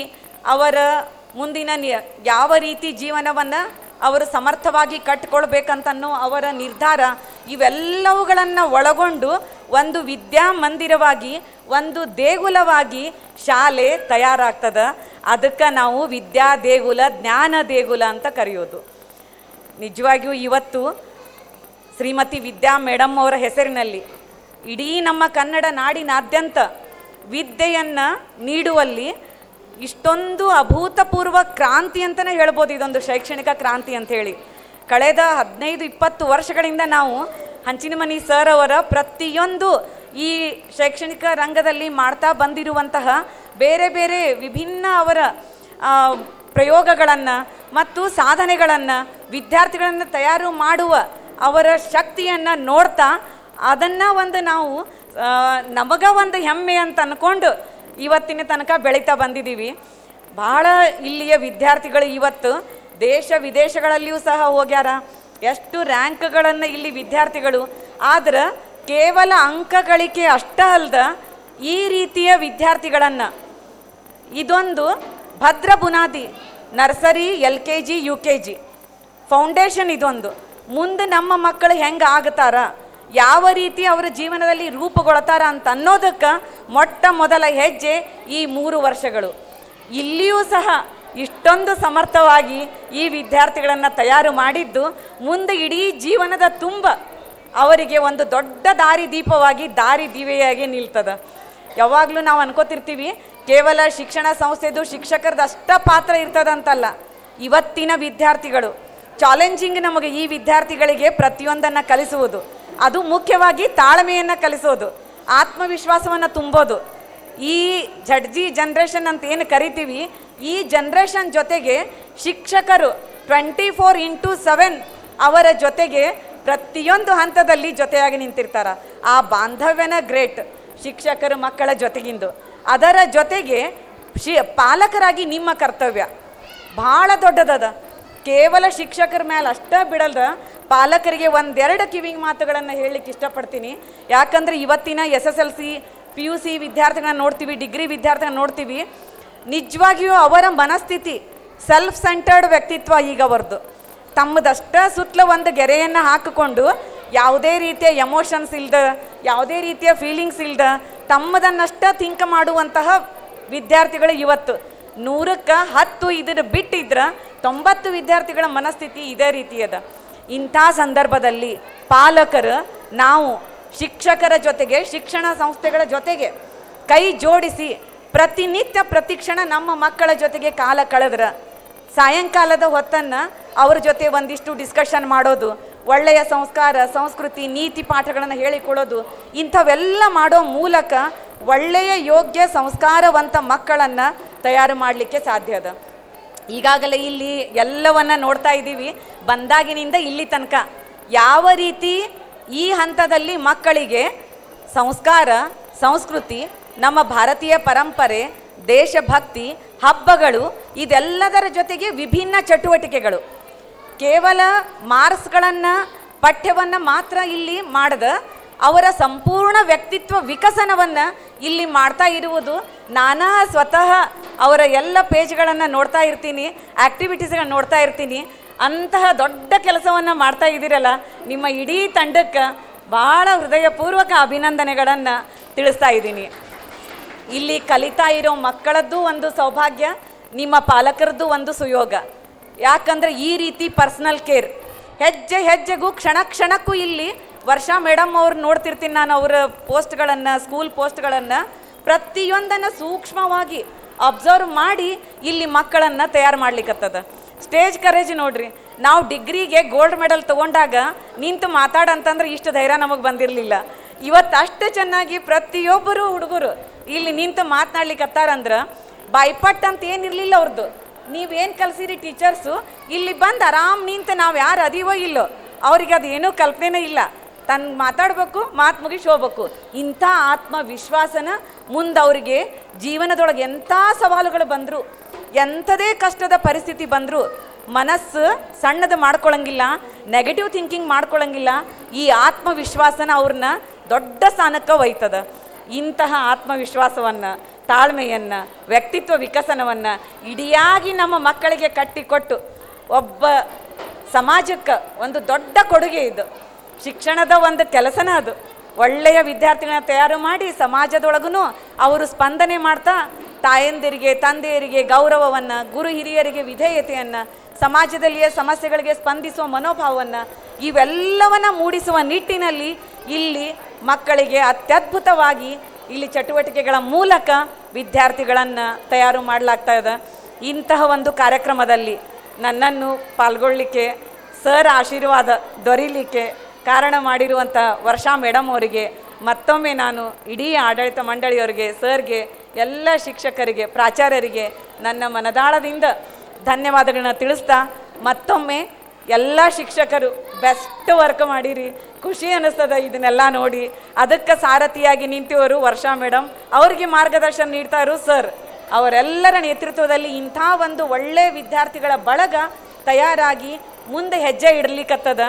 S12: ಅವರ ಮುಂದಿನ ಯಾವ ರೀತಿ ಜೀವನವನ್ನು ಅವರು ಸಮರ್ಥವಾಗಿ ಕಟ್ಟಿಕೊಳ್ಬೇಕಂತನ್ನೋ ಅವರ ನಿರ್ಧಾರ, ಇವೆಲ್ಲವುಗಳನ್ನು ಒಳಗೊಂಡು ಒಂದು ವಿದ್ಯಾಮಂದಿರವಾಗಿ, ಒಂದು ದೇಗುಲವಾಗಿ ಶಾಲೆ ತಯಾರಾಗ್ತದೆ. ಅದಕ್ಕೆ ನಾವು ವಿದ್ಯಾ ದೇಗುಲ, ಜ್ಞಾನ ದೇಗುಲ ಅಂತ ಕರೆಯೋದು. ನಿಜವಾಗಿಯೂ ಇವತ್ತು ಶ್ರೀಮತಿ ವಿದ್ಯಾ ಮೇಡಮ್ ಅವರ ಹೆಸರಿನಲ್ಲಿ ಇಡೀ ನಮ್ಮ ಕನ್ನಡ ನಾಡಿನಾದ್ಯಂತ ವಿದ್ಯೆಯನ್ನು ನೀಡುವಲ್ಲಿ ಇಷ್ಟೊಂದು ಅಭೂತಪೂರ್ವ ಕ್ರಾಂತಿ ಅಂತಲೇ ಹೇಳ್ಬೋದು. ಇದೊಂದು ಶೈಕ್ಷಣಿಕ ಕ್ರಾಂತಿ ಅಂಥೇಳಿ ಕಳೆದ 15-20 ವರ್ಷಗಳಿಂದ ನಾವು ಹಂಚಿನಮನಿ ಸರ್ ಅವರ ಪ್ರತಿಯೊಂದು ಈ ಶೈಕ್ಷಣಿಕ ರಂಗದಲ್ಲಿ ಮಾಡ್ತಾ ಬಂದಿರುವಂತಹ ಬೇರೆ ಬೇರೆ ವಿಭಿನ್ನ ಅವರ ಪ್ರಯೋಗಗಳನ್ನು ಮತ್ತು ಸಾಧನೆಗಳನ್ನು, ವಿದ್ಯಾರ್ಥಿಗಳನ್ನು ತಯಾರು ಮಾಡುವ ಅವರ ಶಕ್ತಿಯನ್ನು ನೋಡ್ತಾ ಅದನ್ನು ಒಂದು ನಾವು ನಮಗ ಒಂದು ಹೆಮ್ಮೆ ಅಂತ ಅಂದ್ಕೊಂಡು ಇವತ್ತಿನ ತನಕ ಬೆಳೀತಾ ಬಂದಿದ್ದೀವಿ. ಭಾಳ ಇಲ್ಲಿಯ ವಿದ್ಯಾರ್ಥಿಗಳು ಇವತ್ತು ದೇಶ ವಿದೇಶಗಳಲ್ಲಿಯೂ ಸಹ ಹೋಗ್ಯಾರ. ಎಷ್ಟು ರ್ಯಾಂಕ್ಗಳನ್ನು ಇಲ್ಲಿ ವಿದ್ಯಾರ್ಥಿಗಳು, ಆದ್ರೆ ಕೇವಲ ಅಂಕ ಗಳಿಕೆ ಅಷ್ಟೇ ಅಲ್ಲದ ಈ ರೀತಿಯ ವಿದ್ಯಾರ್ಥಿಗಳನ್ನು ಇದೊಂದು ಭದ್ರ ಬುನಾದಿ. ನರ್ಸರಿ, LKG, UKG ಫೌಂಡೇಶನ್ ಇದೊಂದು. ಮುಂದೆ ನಮ್ಮ ಮಕ್ಕಳು ಹೆಂಗೆ ಆಗ್ತಾರ, ಯಾವ ರೀತಿ ಅವರ ಜೀವನದಲ್ಲಿ ರೂಪುಗೊಳ್ತಾರ ಅಂತ ಅನ್ನೋದಕ್ಕೆ ಮೊಟ್ಟ ಮೊದಲ ಹೆಜ್ಜೆ ಈ 3 ವರ್ಷಗಳು. ಇಲ್ಲಿಯೂ ಸಹ ಇಷ್ಟೊಂದು ಸಮರ್ಥವಾಗಿ ಈ ವಿದ್ಯಾರ್ಥಿಗಳನ್ನು ತಯಾರು ಮಾಡಿದ್ದು ಮುಂದೆ ಇಡೀ ಜೀವನದ ತುಂಬ ಅವರಿಗೆ ಒಂದು ದೊಡ್ಡ ದಾರಿದೀಪವಾಗಿ, ದಾರಿದೀವೆಯಾಗಿ ನಿಲ್ತದೆ. ಯಾವಾಗಲೂ ನಾವು ಅನ್ಕೋತಿರ್ತೀವಿ ಕೇವಲ ಶಿಕ್ಷಣ ಸಂಸ್ಥೆದು ಶಿಕ್ಷಕರದ್ದು ಅಷ್ಟ ಪಾತ್ರ ಇರ್ತದಂತಲ್ಲ. ಇವತ್ತಿನ ವಿದ್ಯಾರ್ಥಿಗಳು ಚಾಲೆಂಜಿಂಗ್ ನಮಗೆ ಈ ವಿದ್ಯಾರ್ಥಿಗಳಿಗೆ ಪ್ರತಿಯೊಂದನ್ನು ಕಲಿಸುವುದು, ಅದು ಮುಖ್ಯವಾಗಿ ತಾಳ್ಮೆಯನ್ನು ಕಲಿಸೋದು, ಆತ್ಮವಿಶ್ವಾಸವನ್ನು ತುಂಬೋದು. ಈ ಜಡ್ಜಿ ಜನ್ರೇಷನ್ ಅಂತ ಏನು ಕರಿತೀವಿ, ಈ ಜನ್ರೇಷನ್ ಜೊತೆಗೆ ಶಿಕ್ಷಕರು 24/7 ಅವರ ಜೊತೆಗೆ ಪ್ರತಿಯೊಂದು ಹಂತದಲ್ಲಿ ಜೊತೆಯಾಗಿ ನಿಂತಿರ್ತಾರೆ. ಆ ಬಾಂಧವ್ಯನ ಗ್ರೇಟ್ ಶಿಕ್ಷಕರು ಮಕ್ಕಳ ಜೊತೆಗಿಂದು. ಅದರ ಜೊತೆಗೆ ಪಾಲಕರಾಗಿ ನಿಮ್ಮ ಕರ್ತವ್ಯ ಭಾಳ ದೊಡ್ಡದದ. ಕೇವಲ ಶಿಕ್ಷಕರ ಮೇಲೆ ಅಷ್ಟೇ ಬಿಡಲ್ದ, ಪಾಲಕರಿಗೆ ಒಂದೆರಡು ಕಿವಿಗೆ ಮಾತುಗಳನ್ನು ಹೇಳಲಿಕ್ಕೆ ಇಷ್ಟಪಡ್ತೀನಿ. ಯಾಕಂದರೆ ಇವತ್ತಿನ SSLC PUC ವಿದ್ಯಾರ್ಥಿಗಳನ್ನ ನೋಡ್ತೀವಿ, ಡಿಗ್ರಿ ವಿದ್ಯಾರ್ಥಿಗಳನ್ನ ನೋಡ್ತೀವಿ. ನಿಜವಾಗಿಯೂ ಅವರ ಮನಸ್ಥಿತಿ ಸೆಲ್ಫ್ ಸೆಂಟರ್ಡ್ ವ್ಯಕ್ತಿತ್ವ ಈಗ ಅವರದು. ತಮ್ಮದಷ್ಟ ಸುತ್ತಲ ಒಂದು ಗೆರೆಯನ್ನು ಹಾಕಿಕೊಂಡು ಯಾವುದೇ ರೀತಿಯ ಎಮೋಷನ್ಸ್ ಇಲ್ದ, ಯಾವುದೇ ರೀತಿಯ ಫೀಲಿಂಗ್ಸ್ ಇಲ್ದ, ತಮ್ಮದನ್ನಷ್ಟ ಥಿಂಕ್ ಮಾಡುವಂತಹ ವಿದ್ಯಾರ್ಥಿಗಳು ಇವತ್ತು 100ಕ್ಕೆ 10 ಇದನ್ನು ಬಿಟ್ಟಿದ್ರೆ 90 ವಿದ್ಯಾರ್ಥಿಗಳ ಮನಸ್ಥಿತಿ ಇದೇ ರೀತಿಯದ. ಇಂಥ ಸಂದರ್ಭದಲ್ಲಿ ಪಾಲಕರು ನಾವು ಶಿಕ್ಷಕರ ಜೊತೆಗೆ, ಶಿಕ್ಷಣ ಸಂಸ್ಥೆಗಳ ಜೊತೆಗೆ ಕೈ ಜೋಡಿಸಿ ಪ್ರತಿನಿತ್ಯ ಪ್ರತಿಕ್ಷಣ ನಮ್ಮ ಮಕ್ಕಳ ಜೊತೆಗೆ ಕಾಲ ಕಳೆದ್ರೆ, ಸಾಯಂಕಾಲದ ಹೊತ್ತನ್ನು ಅವ್ರ ಜೊತೆ ಒಂದಿಷ್ಟು ಡಿಸ್ಕಷನ್ ಮಾಡೋದು, ಒಳ್ಳೆಯ ಸಂಸ್ಕಾರ, ಸಂಸ್ಕೃತಿ, ನೀತಿ ಪಾಠಗಳನ್ನು ಹೇಳಿಕೊಡೋದು, ಇಂಥವೆಲ್ಲ ಮಾಡೋ ಮೂಲಕ ಒಳ್ಳೆಯ ಯೋಗ್ಯ ಸಂಸ್ಕಾರವಂತ ಮಕ್ಕಳನ್ನು ತಯಾರು ಮಾಡಲಿಕ್ಕೆ ಸಾಧ್ಯ ಅದ. ಈಗಾಗಲೇ ಇಲ್ಲಿ ಎಲ್ಲವನ್ನ ನೋಡ್ತಾ ಇದ್ದೀವಿ. ಬಂದಾಗಿನಿಂದ ಇಲ್ಲಿ ತನಕ ಯಾವ ರೀತಿ ಈ ಹಂತದಲ್ಲಿ ಮಕ್ಕಳಿಗೆ ಸಂಸ್ಕಾರ, ಸಂಸ್ಕೃತಿ, ನಮ್ಮ ಭಾರತೀಯ ಪರಂಪರೆ, ದೇಶಭಕ್ತಿ, ಹಬ್ಬಗಳು, ಇದೆಲ್ಲದರ ಜೊತೆಗೆ ವಿಭಿನ್ನ ಚಟುವಟಿಕೆಗಳು, ಕೇವಲ ಮಾರ್ಕ್ಸ್ಗಳನ್ನು ಪಠ್ಯವನ್ನು ಮಾತ್ರ ಇಲ್ಲಿ ಮಾಡದ ಅವರ ಸಂಪೂರ್ಣ ವ್ಯಕ್ತಿತ್ವ ವಿಕಸನವನ್ನು ಇಲ್ಲಿ ಮಾಡ್ತಾ ಇರುವುದು. ನಾನಾ ಸ್ವತಃ ಅವರ ಎಲ್ಲ ಪೇಜ್ಗಳನ್ನು ನೋಡ್ತಾ ಇರ್ತೀನಿ, ಆ್ಯಕ್ಟಿವಿಟೀಸ್ಗಳನ್ನು ನೋಡ್ತಾ ಇರ್ತೀನಿ. ಅಂತಹ ದೊಡ್ಡ ಕೆಲಸವನ್ನು ಮಾಡ್ತಾ ಇದ್ದೀರಲ್ಲ, ನಿಮ್ಮ ಇಡೀ ತಂಡಕ್ಕೆ ಭಾಳ ಹೃದಯಪೂರ್ವಕ ಅಭಿನಂದನೆಗಳನ್ನು ತಿಳಿಸ್ತಾ ಇದ್ದೀನಿ. ಇಲ್ಲಿ ಕಲಿತಾ ಇರೋ ಮಕ್ಕಳದ್ದು ಒಂದು ಸೌಭಾಗ್ಯ, ನಿಮ್ಮ ಪಾಲಕರದ್ದು ಒಂದು ಸುಯೋಗ. ಯಾಕಂದರೆ ಈ ರೀತಿ ಪರ್ಸ್ನಲ್ ಕೇರ್ ಹೆಜ್ಜೆ ಹೆಜ್ಜೆಗೂ ಕ್ಷಣ ಕ್ಷಣಕ್ಕೂ ಇಲ್ಲಿ ವರ್ಷಾ ಮೇಡಮ್ ಅವ್ರು ನೋಡ್ತಿರ್ತೀನಿ ನಾನು, ಅವರ ಪೋಸ್ಟ್ಗಳನ್ನು, ಸ್ಕೂಲ್ ಪೋಸ್ಟ್ಗಳನ್ನು ಪ್ರತಿಯೊಂದನ್ನು ಸೂಕ್ಷ್ಮವಾಗಿ ಅಬ್ಸರ್ವ್ ಮಾಡಿ ಇಲ್ಲಿ ಮಕ್ಕಳನ್ನು ತಯಾರು ಮಾಡ್ಲಿಕ್ಕತ್ತದ. ಸ್ಟೇಜ್ ಕರೇಜ್ ನೋಡ್ರಿ, ನಾವು ಡಿಗ್ರಿಗೆ ಗೋಲ್ಡ್ ಮೆಡಲ್ ತೊಗೊಂಡಾಗ ನಿಂತು ಮಾತಾಡಂತಂದ್ರೆ ಇಷ್ಟು ಧೈರ್ಯ ನಮಗೆ ಬಂದಿರಲಿಲ್ಲ. ಇವತ್ತು ಅಷ್ಟು ಚೆನ್ನಾಗಿ ಪ್ರತಿಯೊಬ್ಬರು ಹುಡುಗರು ಇಲ್ಲಿ ನಿಂತು ಮಾತನಾಡ್ಲಿಕ್ಕತ್ತಾರಂದ್ರೆ ಬಾಯ್ಪಟ್ ಅಂತ ಏನಿರಲಿಲ್ಲ ಅವ್ರದ್ದು. ನೀವೇನು ಕಲಿಸಿರಿ ಟೀಚರ್ಸು, ಇಲ್ಲಿ ಬಂದು ಆರಾಮ್ ನಿಂತು ನಾವು ಯಾರು ಅದೀವೋ ಇಲ್ಲೋ ಅವ್ರಿಗೆ ಅದು ಏನೂ ಕಲ್ಪನೆ ಇಲ್ಲ, ತನ್ನ ಮಾತಾಡಬೇಕು, ಮಾತು ಮುಗಿಸಿ ಹೋಗ್ಬೇಕು. ಇಂಥ ಆತ್ಮವಿಶ್ವಾಸನ ಮುಂದೆ ಅವರಿಗೆ ಜೀವನದೊಳಗೆ ಎಂಥ ಸವಾಲುಗಳು ಬಂದರು, ಎಂಥದೇ ಕಷ್ಟದ ಪರಿಸ್ಥಿತಿ ಬಂದರೂ ಮನಸ್ಸು ಸಣ್ಣದು ಮಾಡ್ಕೊಳ್ಳಂಗಿಲ್ಲ, ನೆಗೆಟಿವ್ ಥಿಂಕಿಂಗ್ ಮಾಡ್ಕೊಳ್ಳಂಗಿಲ್ಲ. ಈ ಆತ್ಮವಿಶ್ವಾಸನ ಅವ್ರನ್ನ ದೊಡ್ಡ ಸ್ಥಾನಕ್ಕೆ ಒಯ್ತದ. ಇಂತಹ ಆತ್ಮವಿಶ್ವಾಸವನ್ನು, ತಾಳ್ಮೆಯನ್ನು, ವ್ಯಕ್ತಿತ್ವ ವಿಕಸನವನ್ನು ಇಡಿಯಾಗಿ ನಮ್ಮ ಮಕ್ಕಳಿಗೆ ಕಟ್ಟಿಕೊಟ್ಟು ಒಬ್ಬ ಸಮಾಜಕ್ಕೆ ಒಂದು ದೊಡ್ಡ ಕೊಡುಗೆ ಇದು. ಶಿಕ್ಷಣದ ಒಂದು ಕೆಲಸನ ಅದು. ಒಳ್ಳೆಯ ವಿದ್ಯಾರ್ಥಿಗಳನ್ನ ತಯಾರು ಮಾಡಿ ಸಮಾಜದೊಳಗೂ ಅವರು ಸ್ಪಂದನೆ ಮಾಡ್ತಾ ತಾಯಂದಿರಿಗೆ ತಂದೆಯರಿಗೆ ಗೌರವವನ್ನು, ಗುರು ಹಿರಿಯರಿಗೆ ವಿಧೇಯತೆಯನ್ನು, ಸಮಾಜದಲ್ಲಿಯ ಸಮಸ್ಯೆಗಳಿಗೆ ಸ್ಪಂದಿಸುವ ಮನೋಭಾವವನ್ನು ಇವೆಲ್ಲವನ್ನು ಮೂಡಿಸುವ ನಿಟ್ಟಿನಲ್ಲಿ ಇಲ್ಲಿ ಮಕ್ಕಳಿಗೆ ಅತ್ಯದ್ಭುತವಾಗಿ ಇಲ್ಲಿ ಚಟುವಟಿಕೆಗಳ ಮೂಲಕ ವಿದ್ಯಾರ್ಥಿಗಳನ್ನು ತಯಾರು ಮಾಡಲಾಗ್ತಾ ಇದೆ. ಇಂತಹ ಒಂದು ಕಾರ್ಯಕ್ರಮದಲ್ಲಿ ನನ್ನನ್ನು ಪಾಲ್ಗೊಳ್ಳಲಿಕ್ಕೆ ಸರ್ ಆಶೀರ್ವಾದ ದೊರೀಲಿಕ್ಕೆ ಕಾರಣ ಮಾಡಿರುವಂಥ ವರ್ಷಾ ಮೇಡಮ್ ಅವರಿಗೆ ಮತ್ತೊಮ್ಮೆ ನಾನು ಇಡೀ ಆಡಳಿತ ಮಂಡಳಿಯವರಿಗೆ, ಸರ್ಗೆ, ಎಲ್ಲ ಶಿಕ್ಷಕರಿಗೆ, ಪ್ರಾಚಾರ್ಯರಿಗೆ ನನ್ನ ಮನದಾಳದಿಂದ ಧನ್ಯವಾದಗಳನ್ನ ತಿಳಿಸ್ತಾ ಮತ್ತೊಮ್ಮೆ ಎಲ್ಲ ಶಿಕ್ಷಕರು ಬೆಸ್ಟ್ ವರ್ಕ್ ಮಾಡಿರಿ. ಖುಷಿ ಅನ್ನಿಸ್ತದೆ ಇದನ್ನೆಲ್ಲ ನೋಡಿ. ಅದಕ್ಕೆ ಸಾರಥಿಯಾಗಿ ನಿಂತಿವರು ವರ್ಷಾ ಮೇಡಮ್, ಅವರಿಗೆ ಮಾರ್ಗದರ್ಶನ ನೀಡ್ತಾ ಇರೋ ಸರ್, ಅವರೆಲ್ಲರ ನೇತೃತ್ವದಲ್ಲಿ ಇಂಥ ಒಂದು ಒಳ್ಳೆಯ ವಿದ್ಯಾರ್ಥಿಗಳ ಬಳಗ ತಯಾರಾಗಿ ಮುಂದೆ ಹೆಜ್ಜೆ ಇಡಲಿಕ್ಕತ್ತದ.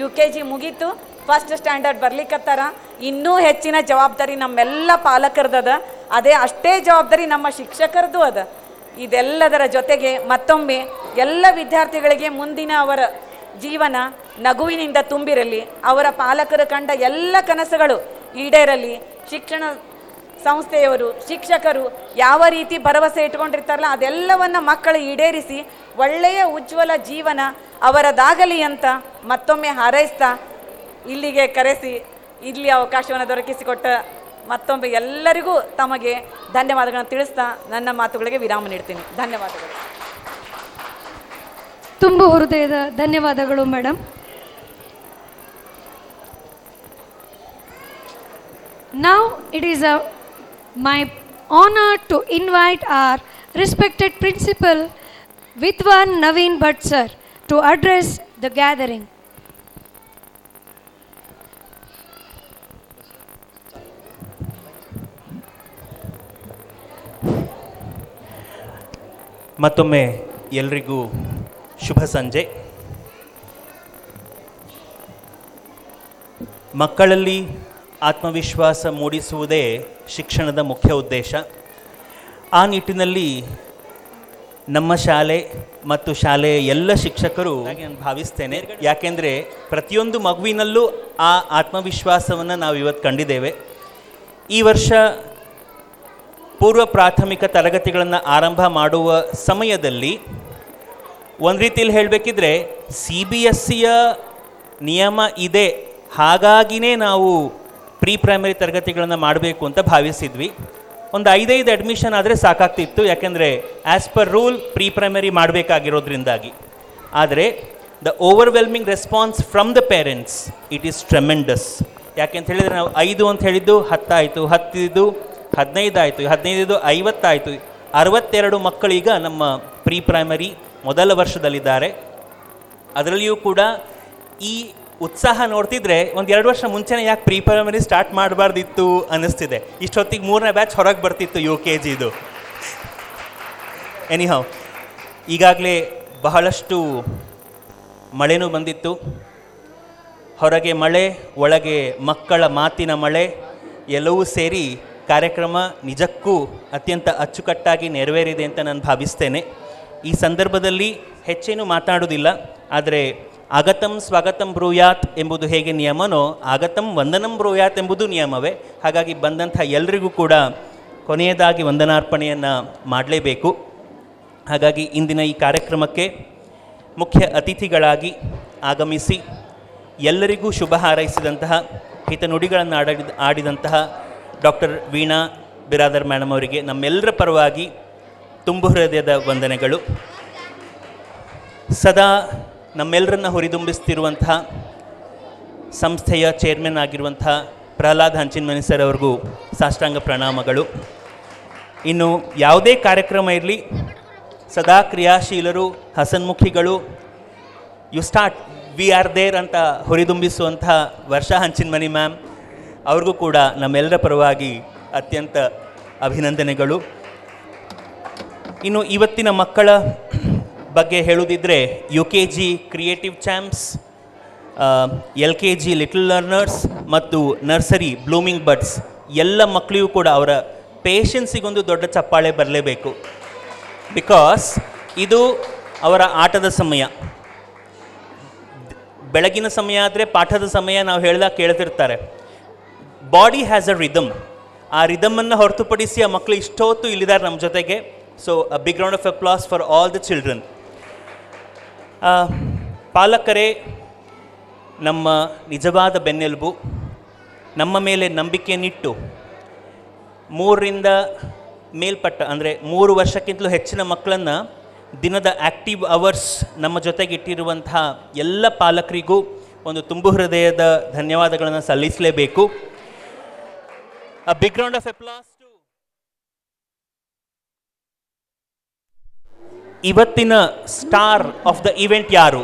S12: UKG ಮುಗೀತು, ಫಸ್ಟ್ ಸ್ಟ್ಯಾಂಡರ್ಡ್ ಬರ್ಲಿಕ್ಕತ್ತಾರ. ಇನ್ನೂ ಹೆಚ್ಚಿನ ಜವಾಬ್ದಾರಿ ನಮ್ಮೆಲ್ಲ ಪಾಲಕರದದ, ಅಷ್ಟೇ ಜವಾಬ್ದಾರಿ ನಮ್ಮ ಶಿಕ್ಷಕರದ್ದು ಅದ. ಇದೆಲ್ಲದರ ಜೊತೆಗೆ ಮತ್ತೊಮ್ಮೆ ಎಲ್ಲ ವಿದ್ಯಾರ್ಥಿಗಳಿಗೆ ಮುಂದಿನ ಅವರ ಜೀವನ ನಗುವಿನಿಂದ ತುಂಬಿರಲಿ, ಅವರ ಪಾಲಕರು ಕಂಡ ಎಲ್ಲ ಕನಸುಗಳು ಈಡೇರಲಿ. ಶಿಕ್ಷಣ ಸಂಸ್ಥೆಯವರು, ಶಿಕ್ಷಕರು ಯಾವ ರೀತಿ ಭರವಸೆ ಇಟ್ಕೊಂಡಿರ್ತಾರಲ್ಲ ಅದೆಲ್ಲವನ್ನು ಮಕ್ಕಳು ಈಡೇರಿಸಿ ಒಳ್ಳೆಯ ಉಜ್ವಲ ಜೀವನ ಅವರದಾಗಲಿ ಅಂತ ಮತ್ತೊಮ್ಮೆ ಹಾರೈಸ್ತಾ ಇಲ್ಲಿಗೆ ಕರೆಸಿ ಇಲ್ಲಿ ಅವಕಾಶವನ್ನು ದೊರಕಿಸಿಕೊಟ್ಟ ಮತ್ತೊಮ್ಮೆ ಎಲ್ಲರಿಗೂ ತಮಗೆ ಧನ್ಯವಾದಗಳನ್ನು ತಿಳಿಸ್ತಾ ನನ್ನ ಮಾತುಗಳಿಗೆ ವಿರಾಮ ನೀಡ್ತೀನಿ. ಧನ್ಯವಾದಗಳು.
S8: ತುಂಬ ಹೃದಯದ ಧನ್ಯವಾದಗಳು madam. Now it is my honor to invite our respected principal Vidwan Naveen Bhatt sir to address the gathering.
S3: ಮತ್ತೊಮ್ಮೆ ಎಲ್ರಿಗೂ ಶುಭ ಸಂಜೆ. ಮಕ್ಕಳಲ್ಲಿ ಆತ್ಮವಿಶ್ವಾಸ ಮೂಡಿಸುವುದೇ ಶಿಕ್ಷಣದ ಮುಖ್ಯ ಉದ್ದೇಶ. ಆ ನಿಟ್ಟಿನಲ್ಲಿ ನಮ್ಮ ಶಾಲೆ ಮತ್ತು ಶಾಲೆಯ ಎಲ್ಲ ಶಿಕ್ಷಕರು ನಾನು ಭಾವಿಸ್ತೇನೆ. ಯಾಕೆಂದರೆ ಪ್ರತಿಯೊಂದು ಮಗುವಿನಲ್ಲೂ ಆ ಆತ್ಮವಿಶ್ವಾಸವನ್ನು ನಾವು ಇವತ್ತು ಕಂಡಿದ್ದೇವೆ. ಈ ವರ್ಷ ಪೂರ್ವ ಪ್ರಾಥಮಿಕ ತರಗತಿಗಳನ್ನು ಆರಂಭ ಮಾಡುವ ಸಮಯದಲ್ಲಿ ಒಂದು ರೀತಿಯಲ್ಲಿ ಹೇಳಬೇಕಿದ್ರೆ CBSEಯ ನಿಯಮ ಇದೆ, ಹಾಗಾಗಿಯೇ ನಾವು ಪ್ರೀ ಪ್ರೈಮರಿ ತರಗತಿಗಳನ್ನು ಮಾಡಬೇಕು ಅಂತ ಭಾವಿಸಿದ್ವಿ. ಒಂದು 5 ಅಡ್ಮಿಷನ್ ಆದರೆ ಸಾಕಾಗ್ತಿತ್ತು, ಯಾಕೆಂದರೆ as per rule pre primary ಮಾಡಬೇಕಾಗಿರೋದ್ರಿಂದಾಗಿ. ಆದರೆ the overwhelming response from the parents it is tremendous. ಯಾಕೆಂತ ಹೇಳಿದರೆ ನಾವು 5 ಅಂತ ಹೇಳಿದ್ದು 10 ಆಯಿತು, 10 ಇದು 15 ಆಯಿತು, 15 50 ಆಯಿತು. 62 ಮಕ್ಕಳೀಗ ನಮ್ಮ ಪ್ರೀ ಪ್ರೈಮರಿ ಮೊದಲ ವರ್ಷದಲ್ಲಿದ್ದಾರೆ. ಅದರಲ್ಲಿಯೂ ಕೂಡ ಈ ಉತ್ಸಾಹ ನೋಡ್ತಿದ್ರೆ ಒಂದು 2 ವರ್ಷ ಮುಂಚೆನೇ ಯಾಕೆ ಪ್ರೀ ಪ್ರೈಮರಿ ಸ್ಟಾರ್ಟ್ ಮಾಡಬಾರ್ದಿತ್ತು ಅನ್ನಿಸ್ತಿದೆ. ಇಷ್ಟೊತ್ತಿಗೆ 3ನೇ ಬ್ಯಾಚ್ ಹೊರಗೆ ಬರ್ತಿತ್ತು UKGದು. ಎನಿಹೌ, ಈಗಾಗಲೇ ಬಹಳಷ್ಟು ಮಳೆನೂ ಬಂದಿತ್ತು. ಹೊರಗೆ ಮಳೆ, ಒಳಗೆ ಮಕ್ಕಳ ಮಾತಿನ ಮಳೆ ಎಲ್ಲವೂ ಸೇರಿ ಕಾರ್ಯಕ್ರಮ ನಿಜಕ್ಕೂ ಅತ್ಯಂತ ಅಚ್ಚುಕಟ್ಟಾಗಿ ನೆರವೇರಿದೆ ಅಂತ ನಾನು ಭಾವಿಸ್ತೇನೆ. ಈ ಸಂದರ್ಭದಲ್ಲಿ ಹೆಚ್ಚೇನು ಮಾತಾಡೋದಿಲ್ಲ, ಆದರೆ ಆಗತಂ ಸ್ವಾಗತಂ ಬ್ರೂಯಾತ್ ಎಂಬುದು ಹೇಗೆ ನಿಯಮನೋ ಆಗತಂ ವಂದನಂ ಬ್ರೂಯಾತ್ ಎಂಬುದು ನಿಯಮವೇ. ಹಾಗಾಗಿ ಬಂದಂಥ ಎಲ್ಲರಿಗೂ ಕೂಡ ಕೊನೆಯದಾಗಿ ವಂದನಾರ್ಪಣೆಯನ್ನು ಮಾಡಲೇಬೇಕು. ಹಾಗಾಗಿ ಇಂದಿನ ಈ ಕಾರ್ಯಕ್ರಮಕ್ಕೆ ಮುಖ್ಯ ಅತಿಥಿಗಳಾಗಿ ಆಗಮಿಸಿ ಎಲ್ಲರಿಗೂ ಶುಭ ಹಾರೈಸಿದಂತಹ ಹಿತನುಡಿಗಳನ್ನು ಆಡಿದಂತಹ ಡಾಕ್ಟರ್ ವೀಣಾ ಬಿರಾದರ್ ಮೇಡಮ್ ಅವರಿಗೆ ನಮ್ಮೆಲ್ಲರ ಪರವಾಗಿ ತುಂಬು ಹೃದಯದ ವಂದನೆಗಳು. ಸದಾ ನಮ್ಮೆಲ್ಲರನ್ನ ಹುರಿದುಂಬಿಸ್ತಿರುವಂತಹ ಸಂಸ್ಥೆಯ ಚೇರ್ಮನ್ ಆಗಿರುವಂಥ ಪ್ರಹ್ಲಾದ್ ಹಂಚಿನಮನಿ ಸರ್ ಅವ್ರಿಗೂ ಸಾಷ್ಟಾಂಗ ಪ್ರಣಾಮಗಳು. ಇನ್ನು ಯಾವುದೇ ಕಾರ್ಯಕ್ರಮ ಇರಲಿ, ಸದಾ ಕ್ರಿಯಾಶೀಲರು, ಹಸನ್ಮುಖಿಗಳು, you start, we are there ಅಂತ ಹುರಿದುಂಬಿಸುವಂಥ ವರ್ಷಾ ಹಂಚಿನಮನಿ ಮ್ಯಾಮ್ ಅವ್ರಿಗೂ ಕೂಡ ನಮ್ಮೆಲ್ಲರ ಪರವಾಗಿ ಅತ್ಯಂತ ಅಭಿನಂದನೆಗಳು. ಇನ್ನು ಇವತ್ತಿನ ಮಕ್ಕಳ ಬಗ್ಗೆ ಹೇಳುವುದಿದ್ರೆ UKG creative champs, LKG little learners ಮತ್ತು ನರ್ಸರಿ ಬ್ಲೂಮಿಂಗ್ ಬಡ್ಸ್ ಎಲ್ಲ ಮಕ್ಕಳಿಗೂ ಕೂಡ ಅವರ ಪೇಷನ್ಸಿಗೊಂದು ದೊಡ್ಡ ಚಪ್ಪಾಳೆ ಬರಲೇಬೇಕು. ಬಿಕಾಸ್ ಇದು ಅವರ ಆಟದ ಸಮಯ. ಬೆಳಗಿನ ಸಮಯ ಆದರೆ ಪಾಠದ ಸಮಯ ನಾವು ಹೇಳ್ದಾಗ ಕೇಳ್ತಿರ್ತಾರೆ. Body has a rhythm. ಆ ರಿದಮನ್ನು ಹೊರತುಪಡಿಸಿ ಆ ಮಕ್ಕಳು ಇಷ್ಟೊತ್ತು ಇಲ್ಲಿದ್ದಾರೆ ನಮ್ಮ ಜೊತೆಗೆ. So a big round of applause for all the children. ಪಾಲಕರೇ ನಮ್ಮ ನಿಜವಾದ ಬೆನ್ನೆಲುಬು. ನಮ್ಮ ಮೇಲೆ ನಂಬಿಕೆಯನ್ನಿಟ್ಟು 3ರಿಂದ ಮೇಲ್ಪಟ್ಟ ಅಂದರೆ 3 ವರ್ಷಕ್ಕಿಂತಲೂ ಹೆಚ್ಚಿನ ಮಕ್ಕಳನ್ನು ದಿನದ ಆ್ಯಕ್ಟಿವ್ ಅವರ್ಸ್ ನಮ್ಮ ಜೊತೆಗೆ ಇಟ್ಟಿರುವಂತಹ ಎಲ್ಲ ಪಾಲಕರಿಗೂ ಒಂದು ತುಂಬು ಹೃದಯದ ಧನ್ಯವಾದಗಳನ್ನು ಸಲ್ಲಿಸಲೇಬೇಕು. A big round of applause to ಇವತ್ತಿನ ಸ್ಟಾರ್ ಆಫ್ ದ ಇವೆಂಟ್ ಯಾರು?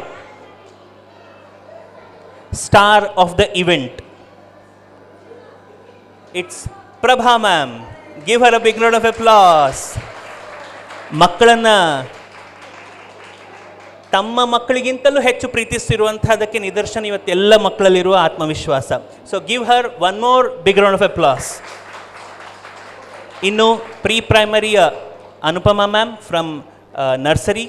S3: Star of the event, it's Prabha ma'am. Give her a big round of applause. ಮಕ್ಕಳನ್ನು ತಮ್ಮ ಮಕ್ಕಳಿಗಿಂತಲೂ ಹೆಚ್ಚು ಪ್ರೀತಿಸ್ತಿರುವಂಥದ್ದಕ್ಕೆ ನಿದರ್ಶನ ಇವತ್ತೆಲ್ಲ ಮಕ್ಕಳಲ್ಲಿರುವ ಆತ್ಮವಿಶ್ವಾಸ. So give her one more big round of applause. ಇನ್ನು ಪ್ರೀ ಪ್ರೈಮರಿಯ Anupama ma'am from nursery,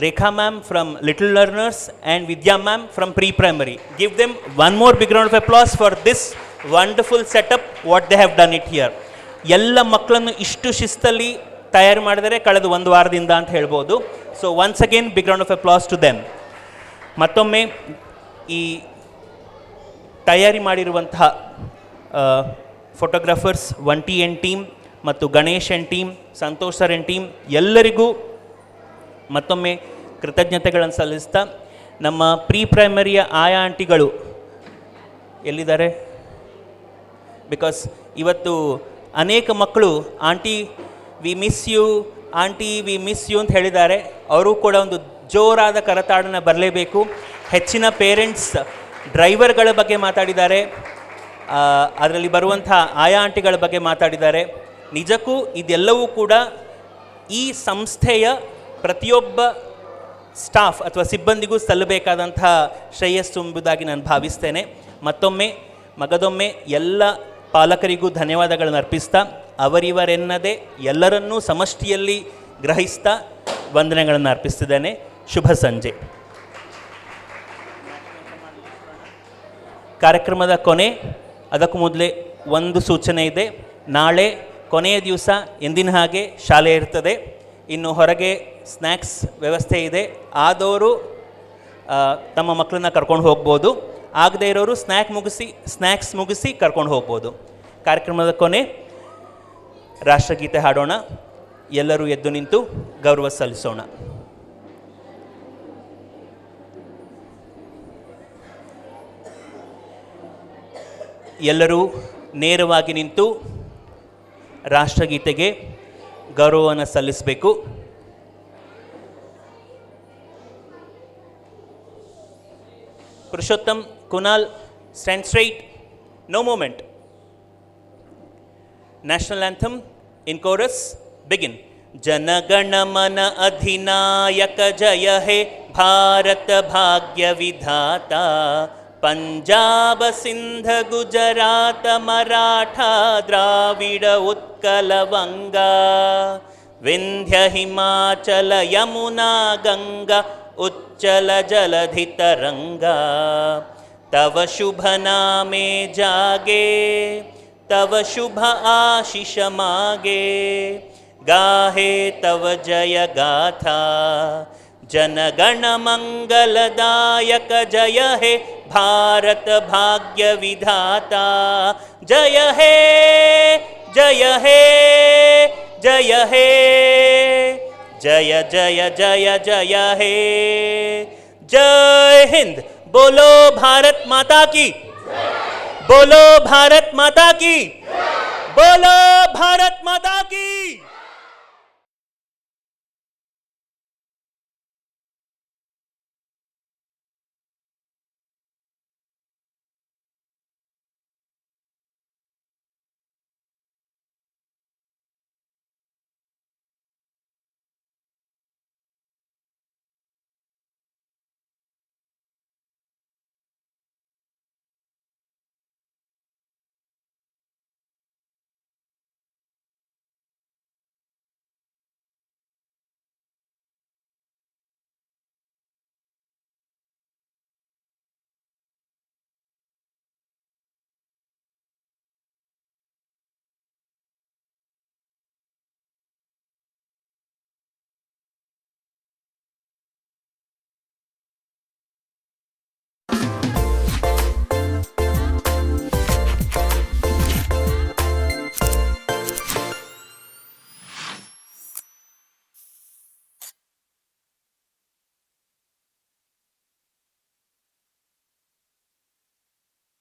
S3: Rekha ma'am from little learners and Vidya ma'am from pre primary. Give them one more big round of applause for this wonderful setup what they have done it here. ಎಲ್ಲ ಮಕ್ಕಳನ್ನು ಇಷ್ಟು ಶಿಸ್ತಲ್ಲಿ ತಯಾರು ಮಾಡಿದರೆ ಕಳೆದ 1 ವಾರದಿಂದ ಅಂತ ಹೇಳ್ಬೋದು. So once again big round of applause to them. ಮತ್ತೊಮ್ಮೆ ಈ ತಯಾರಿ ಮಾಡಿರುವಂತಹ ಫೋಟೋಗ್ರಾಫರ್ಸ್ ವಂಟಿ ಆ್ಯಂಡ್ ಟೀಮ್ ಮತ್ತು Ganesh and team, Santosh sir and team ಎಲ್ಲರಿಗೂ ಮತ್ತೊಮ್ಮೆ ಕೃತಜ್ಞತೆಗಳನ್ನು ಸಲ್ಲಿಸ್ತಾ, ನಮ್ಮ ಪ್ರೀ ಪ್ರೈಮರಿಯ ಆಯಾ ಆಂಟಿಗಳು ಎಲ್ಲಿದ್ದಾರೆ? ಬಿಕಾಸ್ ಇವತ್ತು ಅನೇಕ ಮಕ್ಕಳು aunty we miss you, aunty we miss you ಅಂತ ಹೇಳಿದ್ದಾರೆ. ಅವರು ಕೂಡ ಒಂದು ಜೋರಾದ ಕರತಾಡನ ಬರಲೇಬೇಕು. ಹೆಚ್ಚಿನ ಪೇರೆಂಟ್ಸ್ ಡ್ರೈವರ್ಗಳ ಬಗ್ಗೆ ಮಾತಾಡಿದ್ದಾರೆ, ಅದರಲ್ಲಿ ಬರುವಂಥ ಆಯಾ ಆಂಟಿಗಳ ಬಗ್ಗೆ ಮಾತಾಡಿದ್ದಾರೆ. ನಿಜಕ್ಕೂ ಇದೆಲ್ಲವೂ ಕೂಡ ಈ ಸಂಸ್ಥೆಯ ಪ್ರತಿಯೊಬ್ಬ ಸ್ಟಾಫ್ ಅಥವಾ ಸಿಬ್ಬಂದಿಗೂ ಸಲ್ಲಬೇಕಾದಂಥ ಶ್ರೇಯಸ್ಸು ಎಂಬುದಾಗಿ ನಾನು ಭಾವಿಸ್ತೇನೆ. ಮತ್ತೊಮ್ಮೆ ಮಗದೊಮ್ಮೆ ಎಲ್ಲ ಪಾಲಕರಿಗೂ ಧನ್ಯವಾದಗಳನ್ನು ಅರ್ಪಿಸ್ತಾ, ಅವರಿವರೆನ್ನದೇ ಎಲ್ಲರನ್ನೂ ಸಮಷ್ಟಿಯಲ್ಲಿ ಗ್ರಹಿಸ್ತಾ ವಂದನೆಗಳನ್ನು ಅರ್ಪಿಸ್ತಿದ್ದೇನೆ. ಶುಭ ಸಂಜೆ. ಕಾರ್ಯಕ್ರಮದ ಕೊನೆ, ಅದಕ್ಕೂ ಮೊದಲೇ ಒಂದು ಸೂಚನೆ ಇದೆ. ನಾಳೆ ಕೊನೆಯ ದಿವಸ ಎಂದಿನ ಹಾಗೆ ಶಾಲೆ ಇರ್ತದೆ. ಇನ್ನು ಹೊರಗೆ ಸ್ನ್ಯಾಕ್ಸ್ ವ್ಯವಸ್ಥೆ ಇದೆ. ಆದವರು ತಮ್ಮ ಮಕ್ಕಳನ್ನ ಕರ್ಕೊಂಡು ಹೋಗ್ಬೋದು, ಆಗದೇ ಇರೋರು ಸ್ನ್ಯಾಕ್ಸ್ ಮುಗಿಸಿ ಕರ್ಕೊಂಡು ಹೋಗ್ಬೋದು. ಕಾರ್ಯಕ್ರಮದ ಕೊನೆ ರಾಷ್ಟ್ರಗೀತೆ ಹಾಡೋಣ. ಎಲ್ಲರೂ ಎದ್ದು ನಿಂತು ಗೌರವ ಸಲ್ಲಿಸೋಣ. ಎಲ್ಲರೂ ನೇರವಾಗಿ ನಿಂತು ರಾಷ್ಟ್ರಗೀತೆಗೆ ಗೌರವವನ್ನು ಸಲ್ಲಿಸಬೇಕು. Purushottam, Kunal, stand straight, no movement. National anthem in chorus, begin. जनगण मन अधिनायक जय हे भारत भाग्य विधाता, पंजाब सिंध गुजरात मराठा द्राविड उत्कल वंगा, विंध्य हिमाचल यमुना गंगा उच्चल जलधि तरंगा, तव शुभ नामे जागे तव शुभ आशीष मागे, गाहे तव जय गाथा, जनगण मंगलदायक जय हे भारत भाग्य विधाता, जय हे जय हे जय हे जय जय जय जय हे। जय हिंद। बोलो भारत माता की, बोलो भारत माता की, बोलो भारत माता की।